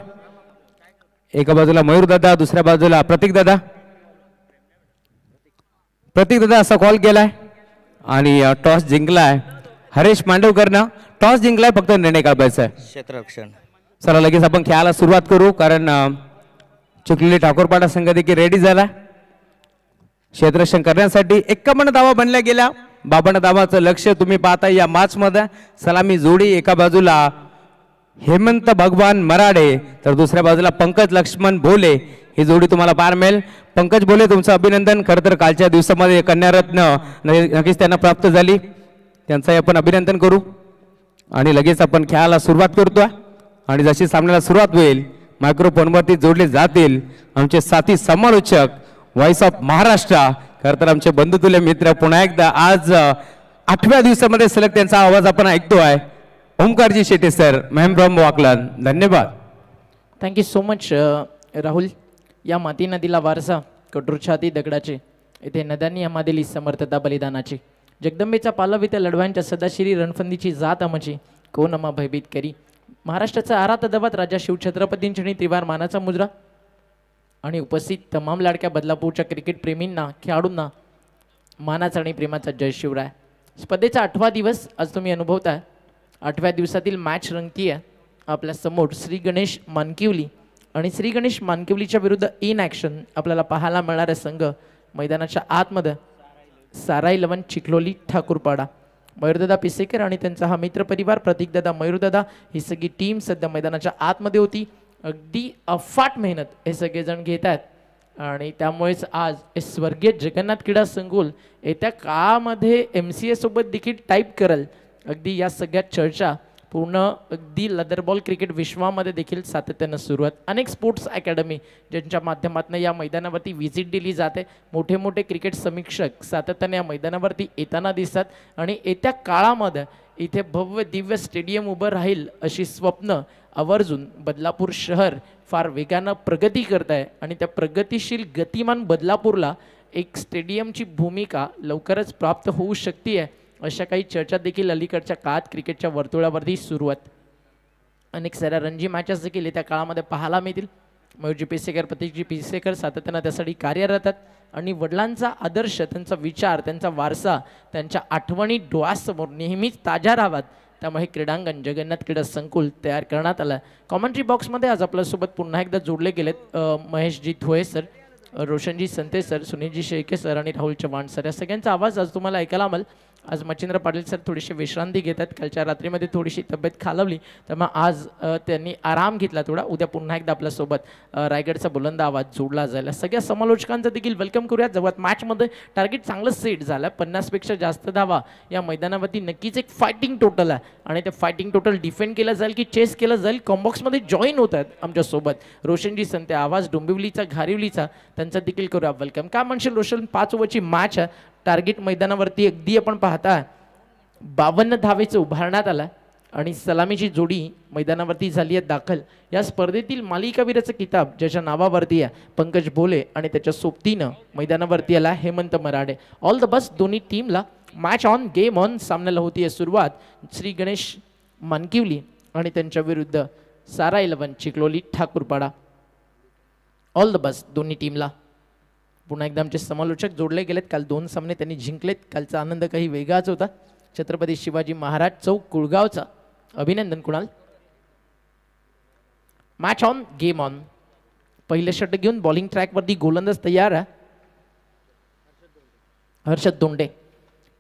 एका बाजूला मयूरदादा, दुसऱ्या बाजूला प्रतीकदादा. प्रतीकदादा असा कॉल केलाय आणि टॉस जिंकलाय हरीश मांडवकरनं. टॉस जिंकलाय, फक्त निर्णय काढायचा आहे. क्षेत्ररक्षण. चला लगेच आपण खेळायला सुरुवात करू, कारण चिखलोली ठाकूरपाडा संघ देखील रेडी झाला क्षेत्ररक्षण करण्यासाठी. 51 धावा बनल्या गेल्या. 52 धावाचं लक्ष तुम्ही पाहता या मॅच मध्ये. सलामी जोडी एका बाजूला हेमंत भगवान मराडे तर दुसऱ्या बाजूला पंकज लक्ष्मण भोले ही जोडी तुम्हाला पाहायला मिळेल. पंकज बोले तुमचं अभिनंदन. खरं तर कालच्या दिवसामध्ये कन्यारत्न नक्कीच त्यांना प्राप्त झाली, त्यांचंही आपण अभिनंदन करू. आणि लगेच आपण खेळायला सुरुवात करतोय. आणि जशी सामन्याला सुरुवात होईल मायक्रोफोनवरती जोडले जातील आमचे साथी समालोचक व्हॉइस ऑफ महाराष्ट्र. खरं तर आमचे बंधुतुल्य मित्र पुन्हा एकदा आज 8व्या दिवसामध्ये सलग त्यांचा आवाज आपण ऐकतोय. Omkarji Shete sir, ma'am from वाकलन. धन्यवाद. Thank you so much Rahul. या माती नदीला वारसा कठोर छाती दगडाचे, इथे नद्यांनी आम्हा दिली समर्थता बलिदानाची. जगदंबेचा पालव इथे लढवांच्या सदाशिरी रणफंदीची जात आमची, कोण आम्हा भयभीत करी. महाराष्ट्राचा आरात दबात राजा शिवछत्रपतींची त्रिवार मानाचा मुजरा. आणि उपस्थित तमाम लाडक्या बदलापूरच्या क्रिकेट प्रेमींना, खेळाडूंना मानाचा आणि प्रेमाचा जय शिवराय. स्पर्धेचा 8वा दिवस आज तुम्ही अनुभवताय. 8व्या दिवसातील मॅच रंगतीय आपल्या समोर श्री गणेश मानकिवली आणि श्री गणेश मानकिवलीच्या विरुद्ध इन ॲक्शन आपल्याला पाहायला मिळणारा संघ मैदानाच्या आतमध्ये सारा 11 चिखलोली ठाकूरपाडा. मयूरदादा पिसेकर आणि त्यांचा हा मित्रपरिवार प्रतीकदादा मयूरदादा ही सगळी टीम सध्या मैदानाच्या आतमध्ये होती. अगदी अफाट मेहनत हे सगळेजण घेत आहेत. आणि त्यामुळेच आज हे स्वर्गीय जगन्नाथ क्रीडा संकुल येत्या काळामध्ये MCA सोबत देखील टाईप करेल. अगदी या सगळ्या चर्चा पूर्ण अगदी लदरबॉल क्रिकेट विश्वामध्ये देखील सातत्यानं सुरू आहेत. अनेक स्पोर्ट्स अकॅडमी ज्यांच्या माध्यमातून या मैदानावरती व्हिजिट दिली जाते. मोठे मोठे क्रिकेट समीक्षक सातत्याने या मैदानावरती येताना दिसतात. आणि येत्या काळामध्ये इथे भव्य दिव्य स्टेडियम उभं राहील अशी स्वप्न आवर्जून बदलापूर शहर फार वेगानं प्रगती करत आहे. आणि त्या प्रगतिशील गतिमान बदलापूरला एक स्टेडियमची भूमिका लवकरच प्राप्त होऊ शकते आहे, अशा काही चर्चा देखील अलीकडच्या काळात क्रिकेटच्या वर्तुळावरती सुरू आहेत. अनेक साऱ्या रणजी मॅचेस देखील येत्या काळामध्ये पाहायला मिळतील. मयूरजी पिसेकर, प्रतीकजी पिसेकर सातत्यानं त्यासाठी कार्यरत आहेत. आणि वडिलांचा आदर्श, त्यांचा विचार, त्यांचा वारसा, त्यांच्या आठवणी डोळ्यासमोर नेहमीच ताज्या राहाव्यात, त्यामुळे क्रीडांगण जगन्नाथ क्रीडा संकुल तयार करण्यात आलं. कॉमेंट्री बॉक्समध्ये आज आपल्यासोबत पुन्हा एकदा जोडले गेलेत Maheshji Dhule sir, Roshanji संते sir, Sunilji Shelke sir आणि राहुल चव्हाण सर. या सगळ्यांचा आवाज आज तुम्हाला ऐकायला मिळेल. आज मच्छिंद्र पाटील सर थोडीशी विश्रांती घेतात. कालच्या रात्रीमध्ये थोडीशी तब्येत खालावली, त्यामुळे आज त्यांनी आराम घेतला थोडा. उद्या पुन्हा एकदा आपल्यासोबत रायगडचा बुलंद आवाज जोडला जाईल. सगळ्या समालोचकांचं देखील वेलकम करूयात. जेव्हा मॅचमध्ये टार्गेट चांगलं सेट झालं, 50पेक्षा जास्त धावा या मैदानावरती नक्कीच एक फायटिंग टोटल आहे. आणि ते फायटिंग टोटल डिफेंड केलं जाईल की चेस केलं जाईल, कॉम्बॉक्समध्ये जॉईन होत आहेत आमच्यासोबत रोशनजी संते, आवाज डोंबिवलीचा घारिवलीचा, त्यांचा देखील करूया वेलकम. काय म्हणशील रोशन? 5 ओव्हरची मॅच आहे. टार्गेट मैदानावरती अगदी आपण पाहता 52 धावेचं उभारण्यात आलं. आणि सलामीची जोडी मैदानावरती झाली आहे दाखल. या स्पर्धेतील मालिकावीराचा किताब ज्याच्या नावावरती आहे पंकज बोले आणि त्याच्या सोबतीनं मैदानावरती आला Hemant Marade. All the best दोन्ही टीमला. Match on, game on. सामन्याला होती आहे सुरुवात. श्री गणेश मानकिवली आणि त्यांच्या विरुद्ध सारा 11 Chikhloli Thakurpada. All the best दोन्ही टीमला. पुन्हा एकदा आमचे समालोचक जोडले गेलेत. काल 2 सामने त्यांनी जिंकलेत. कालचा आनंद काही वेगळाच होता. छत्रपती शिवाजी महाराज चौक कुळगावचा. अभिनंदन Kunal. Match on, game on. पहिले षटक घेऊन बॉलिंग ट्रॅकवरती गोलंदाज तयार आहे हर्षद दोंडे.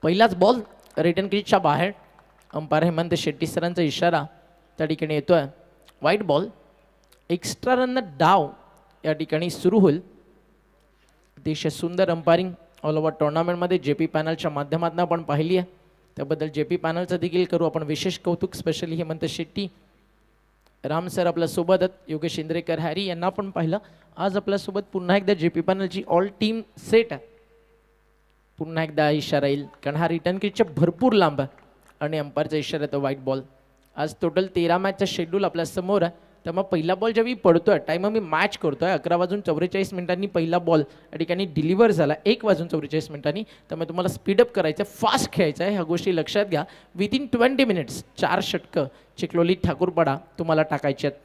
पहिलाच बॉल रिटर्न क्रीजच्या बाहेर. अंपायर हेमंत शेट्टी सरांचा इशारा त्या ठिकाणी येतोय. वाईट बॉल. एक्स्ट्रा रन डाव या ठिकाणी सुरू होईल. अतिशय सुंदर अंपायरिंग ऑल ओव्हर टुर्नामेंटमध्ये JP पॅनलच्या माध्यमातून आपण पाहिली आहे. त्याबद्दल JP पॅनलचं देखील करू आपण विशेष कौतुक. स्पेशली हेमंत शेट्टी, राम सर आपल्यासोबत आहेत, योगेश इंद्रेकर, हॅरी यांना पण पाहिलं. आज आपल्यासोबत पुन्हा एकदा JP पॅनलची ऑल टीम सेट आहे. पुन्हा एकदा इशारा येईल कारण हा रिटर्न क्रीजच्या भरपूर लांब आहे आणि अंपायरचा इशारा येतो वाईट बॉल. आज टोटल 13 मॅचचा शेड्यूल आपल्या समोर आहे. त्यामुळे पहिला बॉल ज्यावेळी पडतोय टाइम आम्ही मॅच करतोय 11:44 पहिला बॉल या ठिकाणी डिलिव्हर झाला 1:44. त्यामुळे तुम्हाला स्पीडअप करायचं, फास्ट खेळायचं आहे. ह्या गोष्टी लक्षात घ्या. विदिन 20 मिनिट्स 4 षटकं चिखलोली ठाकूरपाडा तुम्हाला टाकायचे आहेत.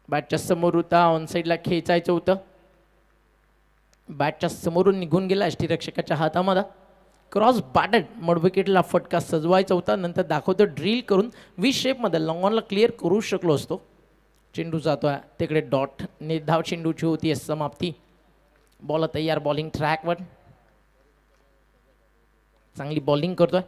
बॅटच्या समोर होता, ऑनसाईडला खेचायचं होतं. बॅटच्या समोरून निघून गेला यष्टीरक्षकाच्या हातामध्ये. क्रॉस बॅटेड मड विकेटला फटका सजवायचा होता. नंतर दाखवतो ड्रिल करून 20 शेपमध्ये लॉंग ऑनला क्लिअर करू शकलो असतो. चेंडू जातोय तिकडे डॉट. निर्धाव चेंडूची होती समाप्ती. बॉल तयार बॉलिंग ट्रॅकवर. चांगली बॉलिंग करतोय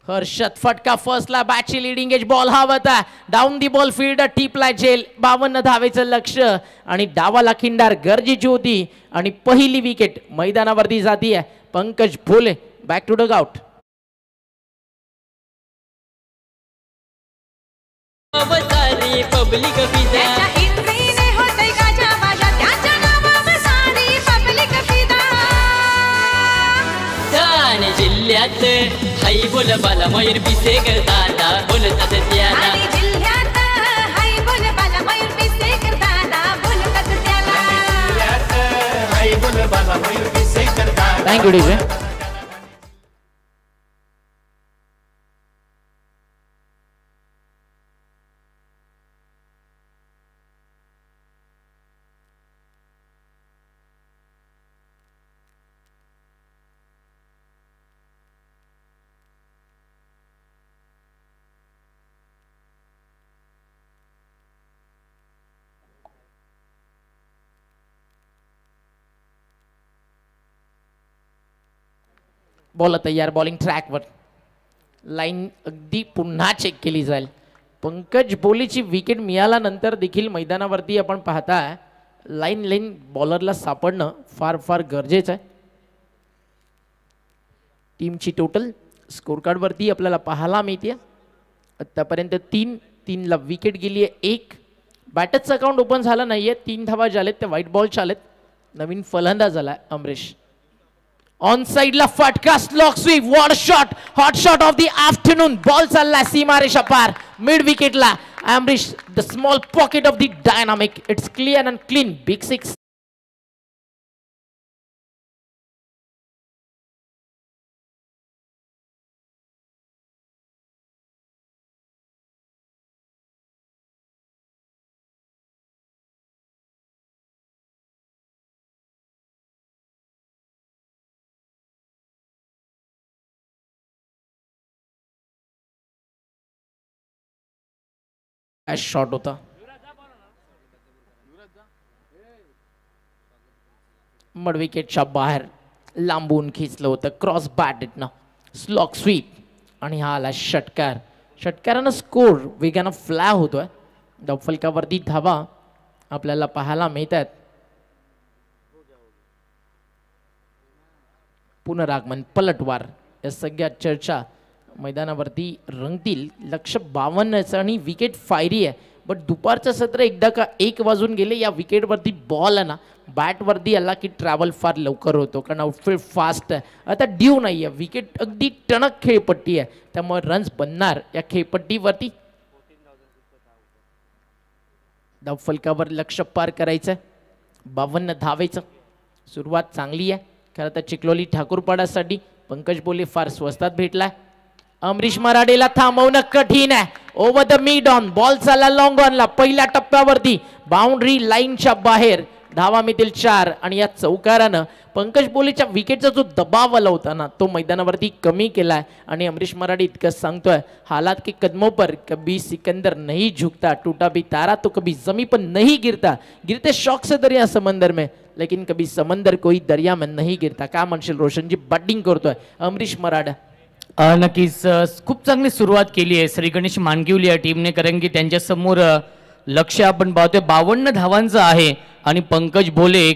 हर्षद फटका फर्स्टला बॅटची लिडिंग एज बॉल हा होता डाऊन दी बॉल फील्ड टीपला जेल 52 धावेचं लक्ष आणि डावाला खिंडार गरजेची होती आणि पहिली विकेट मैदानावरती जातीये पंकज भोले बॅक टू डग आउट. अवतारी पब्लिक पिझ्झा त्याच्या इंद्रीने होतंय गाजावाजा, त्याच्या नावावर सारी पब्लिक फिदा. ठाणे जिल्ह्यात हाय बोल बाला मयूर पिसेकर दादा बोलतात त्याला. आणि जिल्ह्यात हाय बोल बाला मयूर पिसेकर दादा बोलतात त्याला. हाय बोल बाला मयूर पिसेकर दादा. Thank you DJ. बॉल तयार बॉलिंग ट्रॅकवर लाईन अगदी पुन्हा चेक केली जाईल. पंकज बोलेची विकेट मिळाल्यानंतर देखील मैदानावरती आपण पाहताय लाईन बॉलरला सापडणं फार फार गरजेचं आहे. टीमची टोटल स्कोर कार्डवरती आपल्याला पाहायला मिळते आत्तापर्यंत 3-3ला विकेट गेली आहे. एक बॅटरचं अकाउंट ओपन झालं नाहीये. 3 धावा झालेत त्या व्हाईट बॉलच्या आलेत. नवीन फलंदाज झालाय अमरीश. ऑन साइडला फटका slog sweep what shot hot shot of the afternoon ball चालला सीमारेषा पार मिड विकेटला Amrish the small pocket of the dynamic it's clear and clean big six. Shot होता मड विकेटच्या बाहेर लांबून खिचलं होतं क्रॉस बॅटनं स्लॉक स्वीप आणि हा आला षटकार. षटकारानं स्कोर वेगानं फ्लॅ होतोय. धावफलकावरती धावा आपल्याला पाहायला मिळतात. पुनरागमन पलटवार या सगळ्या चर्चा मैदानावरती रंगतील. लक्ष 52 आणि विकेट फायरी आहे. बट दुपारचं सत्र एकदा का 1 वाजून गेले या विकेटवरती बॉल आहे ना बॅटवरती आला की ट्रॅव्हल फार लवकर होतो कारण आउटफील्ड फास्ट आहे. आता ड्यू नाही आहे. विकेट अगदी टणक खेळपट्टी आहे त्यामुळे रन्स बनणार या खेळपट्टीवरती. धावफलकावर लक्ष पार करायचं 52 धावेचं. सुरुवात चांगली आहे. खरं तर चिखलोली ठाकूरपाडासाठी पंकज बोले फार स्वस्तात भेटलाय. अमरीश मराडेला थांबवणं कठीण आहे. Over the mid on ball चालला लॉंग ऑनला पहिल्या टप्प्यावरती बाउंड्री लाईनच्या बाहेर धावा मिळतील 4 आणि या चौकारानं पंकज बोलेच्या विकेटचा जो दबाव आला होता ना तो मैदानावरती कमी केलाय. आणि अमरीश मराडे इतकं सांगतोय हालात के कदमों पर कभी सिकंदर नहीं झुकता टूटा भी तारा तो कभी जमी पर नहीं गिरता गिरते शौक से दरिया समंदर में लेकिन कभी समंदर कोई दरिया में नहीं गिरता. काय म्हणशील रोशनजी बॅटिंग करतोय अमरीश मराडे. नक्कीच खूप चांगली सुरुवात केली आहे श्री गणेश मानगिवली या टीमने कारण की त्यांच्या समोर लक्ष आपण पाहतोय 52 धावांचं आहे आणि पंकज भोले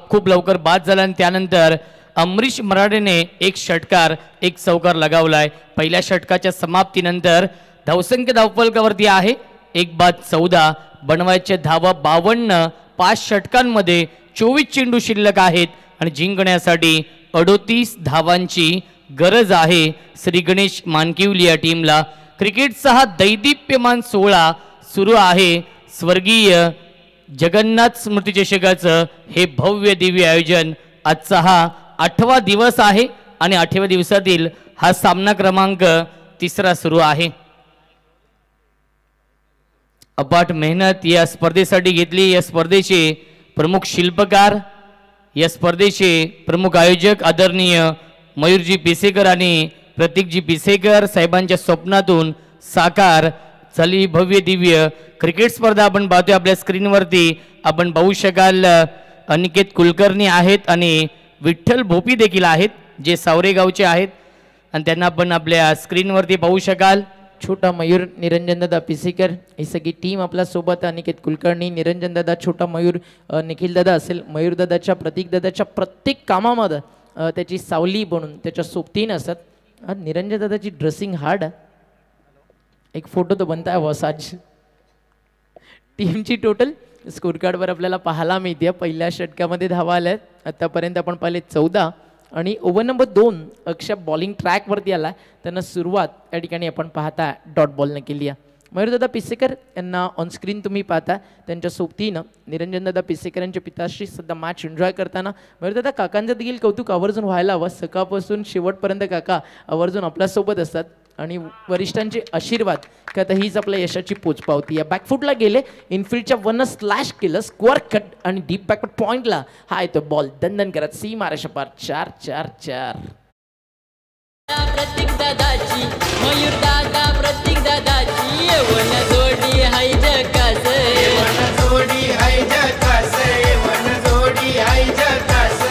खूप लवकर बाद झाला आणि त्यानंतर अमरीश मराडेने एक षटकार एक चौकार लगावलाय. पहिल्या षटकाच्या समाप्तीनंतर धावसंख्या धावफलकावरती आहे 1 बाद 14 बनवायचे धावा 52. 5 षटकांमध्ये 24 चेंडू शिल्लक आहेत आणि जिंकण्यासाठी 38 धावांची गरज आहे श्री गणेश मानकिवली या टीमला. क्रिकेटचा हा दैदिप्यमान सोहळा सुरू आहे. स्वर्गीय जगन्नाथ स्मृती चषकाचं हे भव्य दिव्य आयोजन आजचा हा 8वा दिवस आहे आणि 8व्या दिवसातील हा सामना क्रमांक 3 सुरू आहे. अपाट मेहनत या स्पर्धेसाठी घेतली. या स्पर्धेचे प्रमुख शिल्पकार या स्पर्धेचे प्रमुख आयोजक आदरणीय मयूरजी पिसेकर आणि प्रतीकजी पिसेकर साहेबांच्या स्वप्नातून साकार झाली भव्य दिव्य क्रिकेट स्पर्धा आपण पाहतोय. आपल्या स्क्रीनवरती आपण पाहू शकाल अनिकेत कुलकर्णी आहेत आणि विठ्ठल भोपी देखील आहेत जे सावरेगावचे आहेत आणि त्यांना आपण आपल्या स्क्रीनवरती पाहू शकाल. छोटा मयूर, निरंजन दादा पिसेकर ही सगळी टीम आपल्या सोबत. अनिकेत कुलकर्णी, निरंजन दादा, छोटा मयूर, निखिल दादा असेल, मयूर दादाच्या, प्रतीक दादाच्या प्रत्येक कामामध्ये त्याची सावली बनून त्याच्या सोबतीन असतात. निरंजन दादाची ड्रेसिंग हार्ड. एक फोटो तर बनताय बॉस आज. टीमची टोटल स्कोर कार्डवर आपल्याला पाहायला मिळते. पहिल्या षटकामध्ये धावा आल्या आतापर्यंत आपण पाहिले 14 आणि ओव्हर नंबर 2 अक्षय बॉलिंग ट्रॅकवरती आला. त्यांना सुरुवात या ठिकाणी आपण पाहता डॉट बॉलनं केली आहे. मयूरदादा पिसेकर यांना ऑनस्क्रीन तुम्ही पाहता. त्यांच्या सोबतीनं निरंजनदादा पिसेकर यांच्या पिताश्री सध्या मॅच एन्जॉय करताना. मयूरदादा काकांचं देखील कौतुक आवर्जून व्हायला हवं. सकाळपासून शेवटपर्यंत काका आवर्जून आपल्यासोबत असतात आणि वरिष्ठांचे आशीर्वाद का तर हीच आपल्या यशाची पोचपावती आहे. बॅकफुटला गेले, इनफिल्डच्या वन स्लॅश केलं, स्क्वेअर कट आणि डीप बॅकवर्ड पॉइंटला हा येतो बॉल दंदन करत सी मारेशा पार 4-4-4. प्रतीक दादाची, मयूर दादा प्रतीक दादाची येवण जोडी हाय जकास, येवण जोडी हाय जकास, येवण जोडी हाय जकास.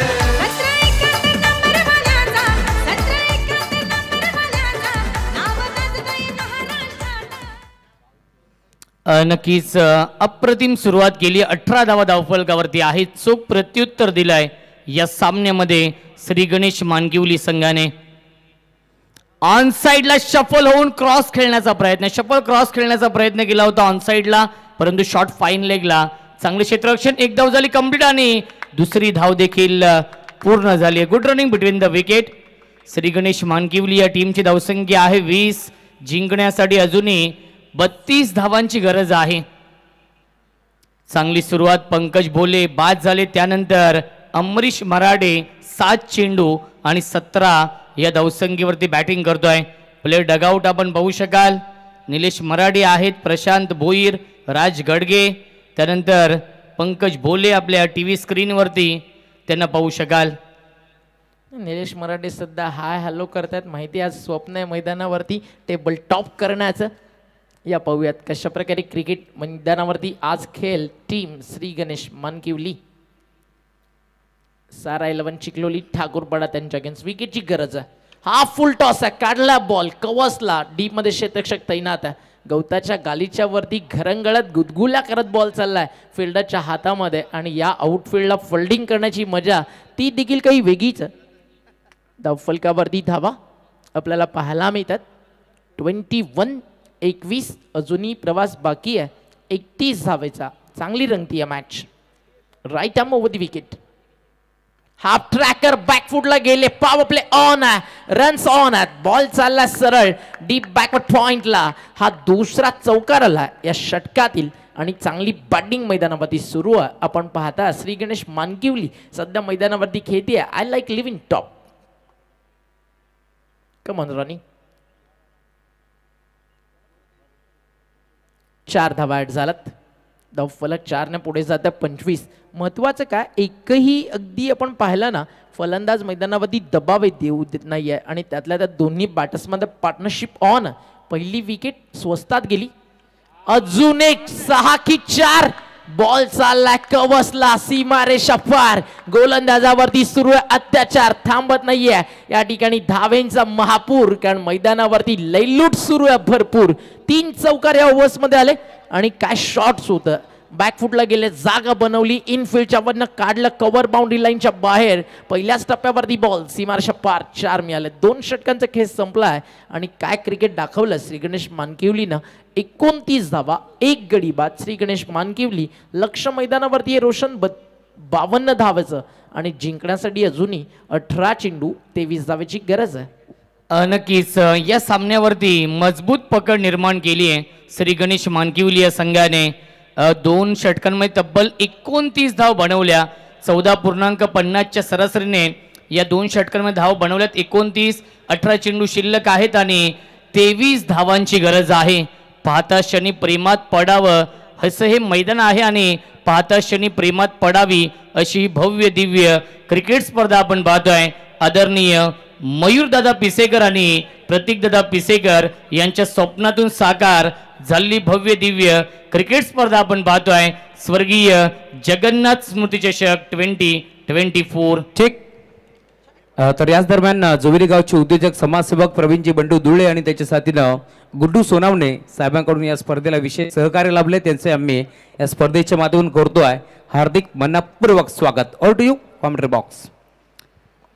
17-71 नंबर वाल्याचा, 17-71 नंबर वाल्याचा नाव गाजतंय महाराष्ट्रात. नक्कीच अप्रतिम सुरुवात केली. 18 धावा धावफलकावरती आहेत. चोख प्रत्युत्तर दिलंय या सामन्यामध्ये श्री गणेश मानकिवली संघाने. ऑन साइडला शफल होऊन क्रॉस खेळण्याचा प्रयत्न, शफल क्रॉस खेळण्याचा प्रयत्न केला होता ऑन साइडला, परंतु शॉट फाईन लेगला. चांगले क्षेत्ररक्षण. एक धाव झाली कंप्लीट आणि दुसरी धाव देखील पूर्ण झाली. Good running between the wicket. Shri Ganesh Mankivali या टीमची धावसंख्या आहे 20. जिंकण्यासाठी अजूनही 32 धावांची गरज आहे. चांगली सुरुवात. पंकज भोले बाद झाले. त्यानंतर अमरीश मराडे 7 चेंडू आणि 17 या धावसंख्येवरती बॅटिंग करतोय. प्लेयर डगआउट आपण पाहू शकाल. निलेश मराडे आहेत, प्रशांत भोईर, राज गडगे, त्यानंतर पंकज भोले आपल्या टीव्ही स्क्रीनवरती त्यांना पाहू शकाल. निलेश मराठे सध्या हाय हॅलो करतात. माहिती आज स्वप्न आहे मैदानावरती टेबल टॉप करण्याचं. या पाहूयात कशा प्रकारे क्रिकेट मैदानावरती आज खेळ टीम श्री गणेश मानकिवली. सारा 11 चिखलोली ठाकूरपाडा त्यांच्या अगेन्स्ट. विकेटची गरज आहे. हा फुल टॉस आहे, काढला बॉल, कवसला, डीप मध्ये क्षेत्ररक्षक तैनात आहे. गवताच्या गालीच्या वरती घरंगळत गुदगुल्या करत बॉल चाललाय फिल्डरच्या हातामध्ये आणि या आउटफील्डला फोल्डिंग करण्याची मजा ती देखील काही वेगळीच आहे. धावफलकावरती धावा आपल्याला पाहायला मिळतात 21-21. अजूनही प्रवास बाकी आहे. 31 धावेचा. चांगली रंगती आहे match. Right arm over the wicket. Half tracker बॅकफुटला गेले. पॉवर प्ले ऑन आहे. रन्स ऑन आहेत. बॉल चालला सरळ डीप बॅकवर्ड पॉइंटला. हा दुसरा चौकार आला या षटकातील आणि चांगली बॅटिंग मैदानावरती सुरू आहे. आपण पाहता श्री गणेश मानकिवली सध्या मैदानावरती खेळते. I like living top. Come on Ronnie. 4 धावा ऍड झालात. धावफलक 4 ने पुढे जातं 25. महत्वाचं काय, एकही अगदी आपण पाहिलं ना फलंदाज मैदानावरती दबाव देऊ देत नाही आहे आणि त्यातल्या त्यात दोन्ही बॅटर्समध्ये पार्टनरशिप ऑन. पहिली विकेट स्वस्तात गेली. अजून एक 6 की 4 बॉल चाललाय कवसला सीमारेषा पार. गोलंदाजावरती सुरू आहे अत्याचार. थांबत नाहीये या ठिकाणी धावेंचा महापूर, कारण मैदानावरती लयलूट सुरू आहे भरपूर. 3 चौकार या ओव्हर्स मध्ये आले आणि काय शॉट्स होतं. बॅकफुटला गेले, जागा बनवली, इनफिल्डच्या वरनं काढलं, कव्हर बाउंड्री लाईनच्या बाहेर. पहिल्याच टप्प्यावरती बॉल सीमारेषा पार 4 मिळाले. 2 षटकांचा खेळ संपलाय आणि काय क्रिकेट दाखवलं श्री गणेश मानकिवलीनं. 29 धावा, 1 गडी बाद. श्री गणेश मानकिवली लक्ष मैदानावरती रोशन 52 धावेचं आणि जिंकण्यासाठी अजूनही 18 चेंडू 23 धावेची गरज आहे. नक्कीच या सामन्यावरती मजबूत पकड निर्माण केली आहे श्री गणेश मानकिवली या संघाने. 2 षटकांमध्ये तब्बल 29 धाव बनवल्या. 14.50च्या सरासरीने या 2 षटकांमध्ये धाव बनवल्यात 29. 18 चेंडू शिल्लक आहेत आणि 23 धावांची गरज आहे. पाहता क्षणी प्रेमात पडावं असं हे मैदान आहे आणि पाहता क्षणी प्रेमात पडावी अशी भव्य दिव्य क्रिकेट स्पर्धा आपण पाहतोय. आदरणीय मयूरदादा पिसेकर आणि प्रतीकदादा पिसेकर यांच्या स्वप्नातून साकार झालेली भव्य दिव्य क्रिकेट स्पर्धा आपण पाहतोय. स्वर्गीय जगन्नाथ स्मृती चषक 2024. ठीक. तर याच दरम्यान जोविरी गावचे उद्योजक समाजसेवक प्रवीणजी बंडू दुळे आणि त्याच्या साथीनं गुड्डू सोनावणे साहेबांकडून या स्पर्धेला विशेष सहकार्य लाभले, त्यांचे आम्ही या स्पर्धेच्या माध्यमातून करतोय हार्दिक मनपूर्वक स्वागत. All to you commentary box.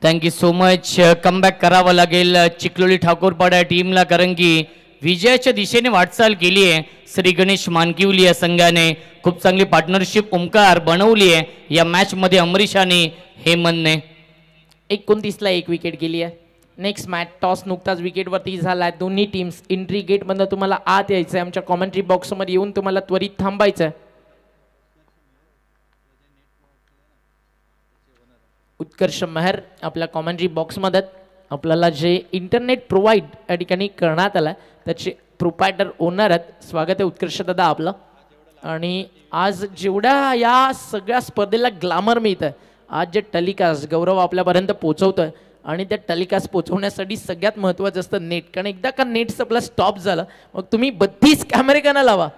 Thank you so much. Comeback करावं लागेल चिखलोली ठाकूरपाडा टीमला, कारण की विजयाच्या दिशेने वाटचाल केली आहे श्री गणेश मानकिवली या संघाने. खूप चांगली पार्टनरशिप ओमकार बनवली आहे या मॅच मध्ये. अमरीश आणि हेमंतने 29ला 1 विकेट गेली आहे. नेक्स्ट मॅच टॉस नुकताच विकेटवरती झाला आहे. दोन्ही टीम्स एंट्री गेटमधनं तुम्हाला आत यायचं आहे. आमच्या कॉमेंट्री बॉक्समध्ये येऊन तुम्हाला त्वरित थांबायचं आहे. उत्कर्ष मेहर आपल्या कॉमेंट्री बॉक्समध्ये आपल्याला जे इंटरनेट प्रोव्हाइड या ठिकाणी करण्यात आलं त्याचे प्रोप्रायटर ओनर आहेत. स्वागत आहे उत्कर्ष दादा आपलं. आणि आज जेवढ्या या सगळ्या स्पर्धेला ग्लॅमर मिळतं, आज जे टेलिकास्ट गौरव आपल्यापर्यंत पोहोचवतोय आणि त्या टेलिकास्ट पोहोचवण्यासाठी सगळ्यात महत्त्वाचं असतं नेट. कारण एकदा का नेट आपला स्टॉप झालं मग तुम्ही 32 कॅमेरे का लावा,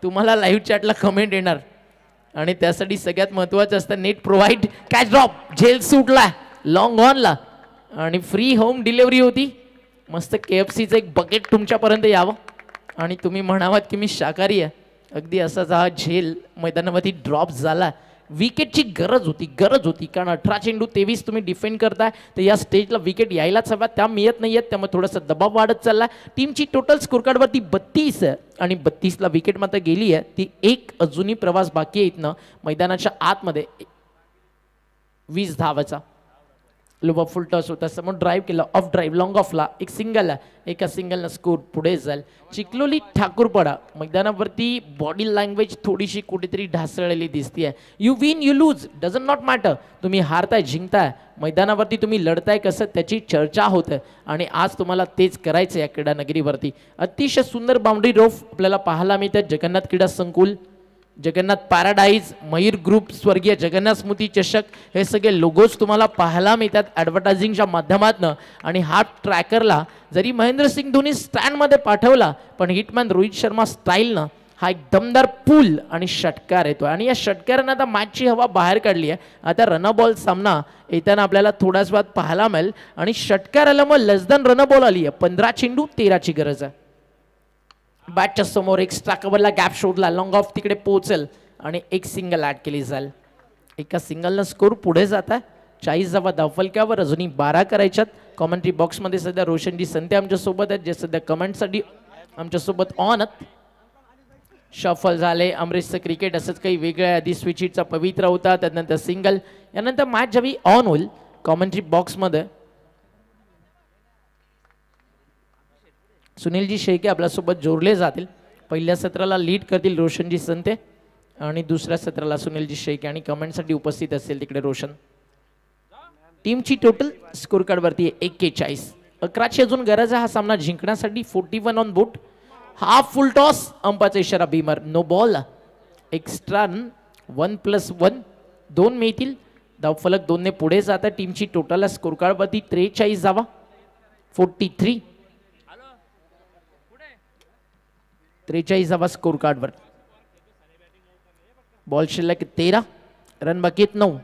तुम्हाला लाईव्ह चॅटला कमेंट येणार. आणि त्यासाठी सगळ्यात महत्त्वाचं असतं नेट प्रोव्हाइड. कॅच ड्रॉप झेल सुटला लॉंग ऑनला आणि फ्री होम डिलिव्हरी होती. मस्त KFCचं एक बकेट तुमच्यापर्यंत यावं आणि तुम्ही म्हणावात की मी शाकाहारी आहे. अगदी असाच हा झेल मैदानामध्ये ड्रॉप झाला. विकेटची गरज होती कारण 18 चेंडू 23 तुम्ही डिफेंड करताय, तर या स्टेजला विकेट यायलाच हव्या, त्या मिळत नाही आहेत. त्यामुळे थोडासा दबाव वाढत चालला. टीमची टोटल स्कोर कार्डवरती 32 आहे आणि 32ला विकेट मात्र गेली आहे. ती एक अजूनही प्रवास बाकी आहे इथनं मैदानाच्या आतमध्ये. 20 धावाचा लोबा फुल टॉस होता, समोर ड्राईव्ह केला, ऑफ ड्राईव्ह लॉंग ऑफला एक सिंगल आहे. एका सिंगलनं स्कोर पुढे जाईल. चिखलोली ठाकूरपाडा मैदानावरती बॉडी लँग्वेज थोडीशी कुठेतरी ढासळलेली दिसते. You win you lose doesn't not matter. तुम्ही हारताय जिंकताय, मैदानावरती तुम्ही लढताय कसं त्याची चर्चा होते आणि आज तुम्हाला तेच करायचं या क्रीडा नगरीवरती. अतिशय सुंदर बाउंड्री रोफ आपल्याला पाहायला मिळतात. जगन्नाथ क्रीडा संकुल, जगन्नाथ पॅराडाईज, मयूर ग्रुप, स्वर्गीय जगन्नाथ स्मृती चषक हे सगळे लोगोज तुम्हाला पाहायला मिळतात ॲडव्हर्टायझिंगच्या माध्यमातून. आणि हा ट्रॅकरला जरी महेंद्रसिंग धोनी स्टँडमध्ये पाठवला पण हिटमॅन रोहित शर्मा स्टाईलनं हा एक दमदार पूल आणि षटकार येतो. आणि या षटकारानं आता मॅचची हवा बाहेर काढली आहे. आता रनबॉल सामना येताना आपल्याला थोड्याच वेळात पाहायला मिळेल. आणि षटकार आल्यामुळे लेस दॅन रनबॉल आली आहे. 15 चेंडू 13ची गरज आहे. बॅटच्या समोर एक्स्ट्रा कव्हरला गॅप शोधला, लॉंग ऑफ तिकडे पोहोचेल आणि एक सिंगल ॲड केली जाईल. एका सिंगलनं स्कोर पुढे जात आहे. 40 धावा धावफलक्यावर, अजूनही 12 करायच्यात. कॉमेंट्री बॉक्समध्ये सध्या रोशनजी संते आमच्यासोबत आहेत, जे सध्या कमेंटसाठी आमच्यासोबत ऑन आहेत. शफल झाले अमरीशचं क्रिकेट असंच काही वेगळं आहे. आधी स्विचिटचा पवित्र होता, त्यानंतर सिंगल, यानंतर मॅच जेव्हा ऑन होईल कॉमेंट्री बॉक्समध्ये सुनीलजी शेळके आपल्यासोबत जोडले जातील. पहिल्या सत्राला लीड करतील रोशनजी संते आणि दुसऱ्या सत्राला सुनीलजी शेळके आणि कमेंटसाठी उपस्थित असेल तिकडे रोशन. टीमची टोटल स्कोर कार्डवरती 41. 11ची अजून गरज आहे हा सामना जिंकण्यासाठी. 41 on board. Half full toss, अंपाचा इशारा भीमर, नो बॉल. एक्स्ट्रा 1+1 2 मिळतील. धावफलक 2ने पुढे जातात. टीमची टोटल स्कोर कार्डवरती 43 धावा. 43 धावा स्कोर कार्डवर. बॉल शिल्लक 13, रन बाकीत 9.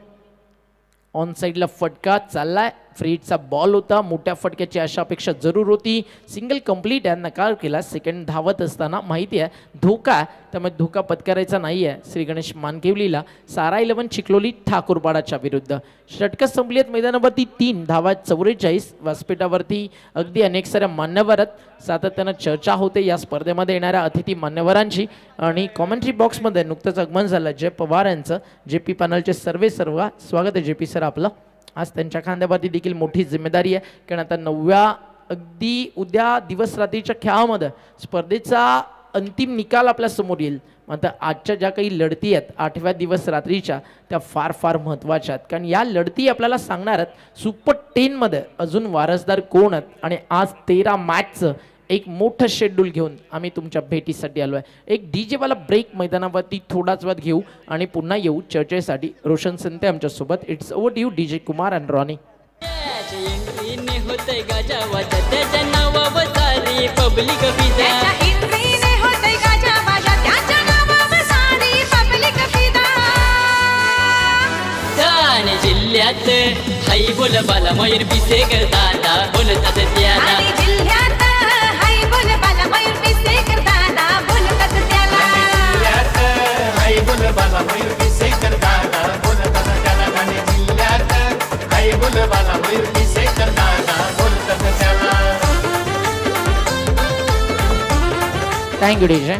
ऑन साइडला फटका चाललाय. फ्रीडचा बॉल होता, मोठ्या फटक्याची अशा अपेक्षा जरूर होती. सिंगल कंप्लीट आहे, नकार केला. सेकंड धावत असताना माहिती आहे धोका, त्यामुळे धोका पत्करायचा नाही आहे श्री गणेश मानकेवलीला. सारा 11 चिखलोली ठाकूरपाडाच्या विरुद्ध. षटकं संपली आहेत मैदानावरती. 3 धावा 44. व्यासपीठावरती अगदी अनेक साऱ्या मान्यवर आहेत. सातत्यानं चर्चा होते या स्पर्धेमध्ये येणाऱ्या अतिथी मान्यवरांची. आणि कॉमेंट्री बॉक्समध्ये नुकतंच आगमन झालं जय पवार यांचं. JP पॅनलचे सर्व स्वागत आहे JP सर आपलं. आज त्यांच्या खांद्यावरती देखील मोठी जिम्मेदारी आहे, कारण आता 9व्या अगदी उद्या दिवस रात्रीच्या खेळामध्ये स्पर्धेचा अंतिम निकाल आपल्या समोर येईल. मात्र आजच्या ज्या काही लढती आहेत 8व्या दिवस रात्रीच्या, त्या फार फार महत्त्वाच्या आहेत. कारण या लढती आपल्याला सांगणार आहेत सुपर 10मध्ये अजून वारसदार कोण आहेत. आणि आज 13 मॅचचं एक मोठं शेड्यूल घेऊन आम्ही तुमच्या भेटीसाठी आलो आहे. एक DJ वाला ब्रेक मैदानावरती थोडाच वेळ घेऊ आणि पुन्हा येऊ चर्चेसाठी. रोशन संते आमच्यासोबत. It's over to you DJ Kumar and Ronnie. जिल्ह्यात हाय बोलबाला मयूर पिसेकर दादा बोलतात त्याला ठाणे जिल्ह्यात हाय बोलबाला मयूर पिसेकर दादा बोलतात त्याला जिल्ह्यात हाय बोलबाला मयूर पिसेकर दादा बोलतात त्याला ठाणे जिल्ह्यात हाय बोलबाला मयूर पिसेकर दादा बोलतात त्याला थँक्यू डीजे.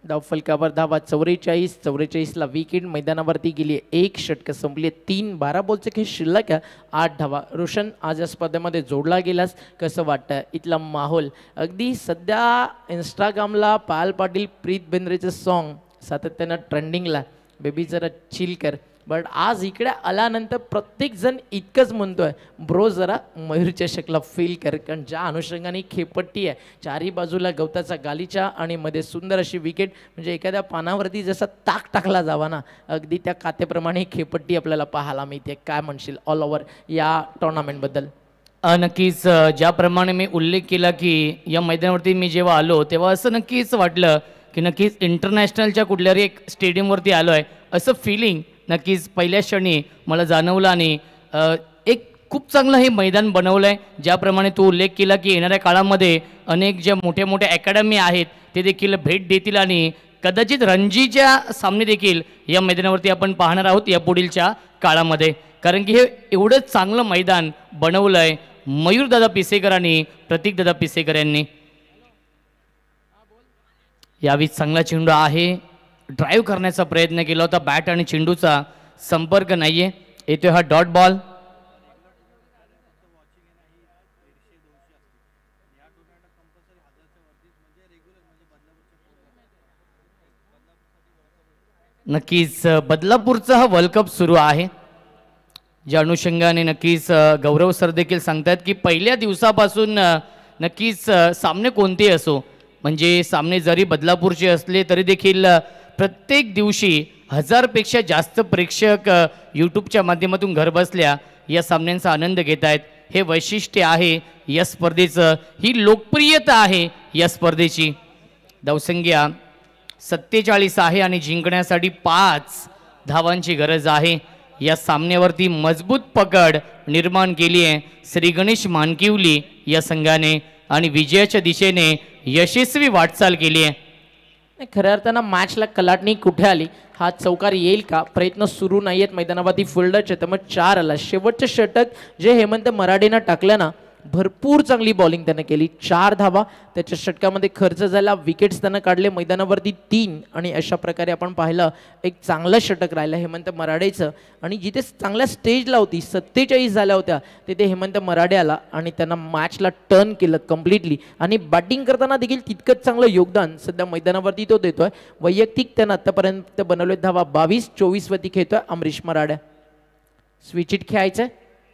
धाव फलकावर धावा 44-44ला विकेट. मैदानावरती गेली एक षटकं संपली 3-12 बॉलचे खेळ शिल्लक आहे. 8 धावा. रोशन आज या स्पर्धेमध्ये जोडला गेलास, कसं वाटतं इथला माहोल? अगदी सध्या इंस्टाग्रामला पायल पाटील प्रीत बेंद्रेचं सॉन्ग सातत्यानं ट्रेंडिंगला, बेबी जरा चिल कर. बट आज इकडे आल्यानंतर प्रत्येकजण इतकंच म्हणतोय ब्रो जरा मयूर चषकला फील कर, कारण ज्या अनुषंगाने खेळपट्टी आहे चारही बाजूला गवताचा गालीचा आणि मध्ये सुंदर अशी विकेट, म्हणजे एखाद्या पानावरती जसा ताक टाकला जावा ना, अगदी त्या कात्याप्रमाणे खेळपट्टी आपल्याला पाहायला मिळते. काय म्हणशील ऑल ओव्हर या टुर्नामेंटबद्दल? नक्कीच ज्याप्रमाणे मी उल्लेख केला की या मैदानावरती मी जेव्हा आलो तेव्हा असं नक्कीच वाटलं की नक्कीच इंटरनॅशनलच्या कुठल्याही एक स्टेडियमवरती आलो आहे असं फिलिंग नक्कीच पहिल्या क्षणी मला जाणवलं. आणि एक खूप चांगलं हे मैदान बनवलं आहे. ज्याप्रमाणे तू उल्लेख केला की येणाऱ्या काळामध्ये अनेक ज्या मोठ्या मोठ्या अकॅडमी आहेत ते देखील भेट देतील आणि कदाचित रणजीच्या सामने देखील या मैदानावरती आपण पाहणार आहोत या पुढीलच्या काळामध्ये, कारण की हे एवढं चांगलं मैदान बनवलं आहे मयूरदादा पिसेकर आणि प्रतीकदादा पिसेकर यांनी. यावेळी चांगला चेंडू आहे, ड्राईव्ह करण्याचा प्रयत्न केला होता, बॅट आणि चेंडूचा संपर्क नाहीये. येतोय हा डॉट बॉल. नक्कीच बदलापूरचा हा वर्ल्ड कप सुरू आहे, ज्या अनुषंगाने नक्कीच गौरव सर देखील सांगतात की पहिल्या दिवसापासून नक्कीच सामने कोणतेही असो, म्हणजे सामने जरी बदलापूरचे असले तरी देखील प्रत्येक दिवशी 1000पेक्षा जास्त प्रेक्षक यूट्यूबच्या माध्यमातून घरबसल्या या सामन्यांचा आनंद घेत आहेत. हे वैशिष्ट्य आहे या स्पर्धेचं, ही लोकप्रियता आहे या स्पर्धेची. धावसंख्या 47 आहे आणि जिंकण्यासाठी 5 धावांची गरज आहे. या सामन्यावरती मजबूत पकड निर्माण केली आहे श्री गणेश मानकिवली या संघाने आणि विजयाच्या दिशेने यशस्वी वाटचाल केली आहे. खऱ्या अर्थानं मॅचला कलाटणी कुठे आली, हा चौकार येईल का? प्रयत्न सुरू नाही आहेत मैदानावरती. फुलडच आहे मग 4 आला. शेवटचं षटक जे हेमंत मराडेनं टाकलं ना, भरपूर चांगली बॉलिंग त्यानं केली. 4 धावा त्याच्या षटकामध्ये खर्च झाला. विकेट्स त्यानं काढले मैदानावरती 3 आणि अशा प्रकारे आपण पाहिलं एक चांगलं षटक राहिलं हेमंत मराडेचं. आणि जिथे चांगल्या स्टेजला होती 47 झाल्या होत्या तिथे हेमंत मराडे आला आणि त्यांना मॅचला टर्न केलं कम्प्लिटली. आणि बॅटिंग करताना देखील तितकंच चांगलं योगदान सध्या मैदानावरती तो देतोय. वैयक्तिक त्यानं आतापर्यंत बनवले धावा 22-24 वरती खेळतोय अमरीश मराडे. स्विच इट खेळायचं,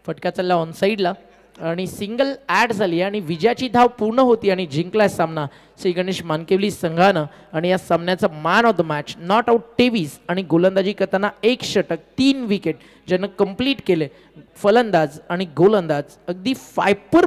फटका चालला ऑन साईडला आणि सिंगल ॲड झाली आणि विजयाची धाव पूर्ण होती आणि जिंकला सामना श्री गणेश मानकिवली संघानं. आणि या सामन्याचा man of the match not out 23 आणि गोलंदाजी करताना 1 षटक 3 विकेट ज्यानं कंप्लीट केले. फलंदाज आणि गोलंदाज अगदी फायपर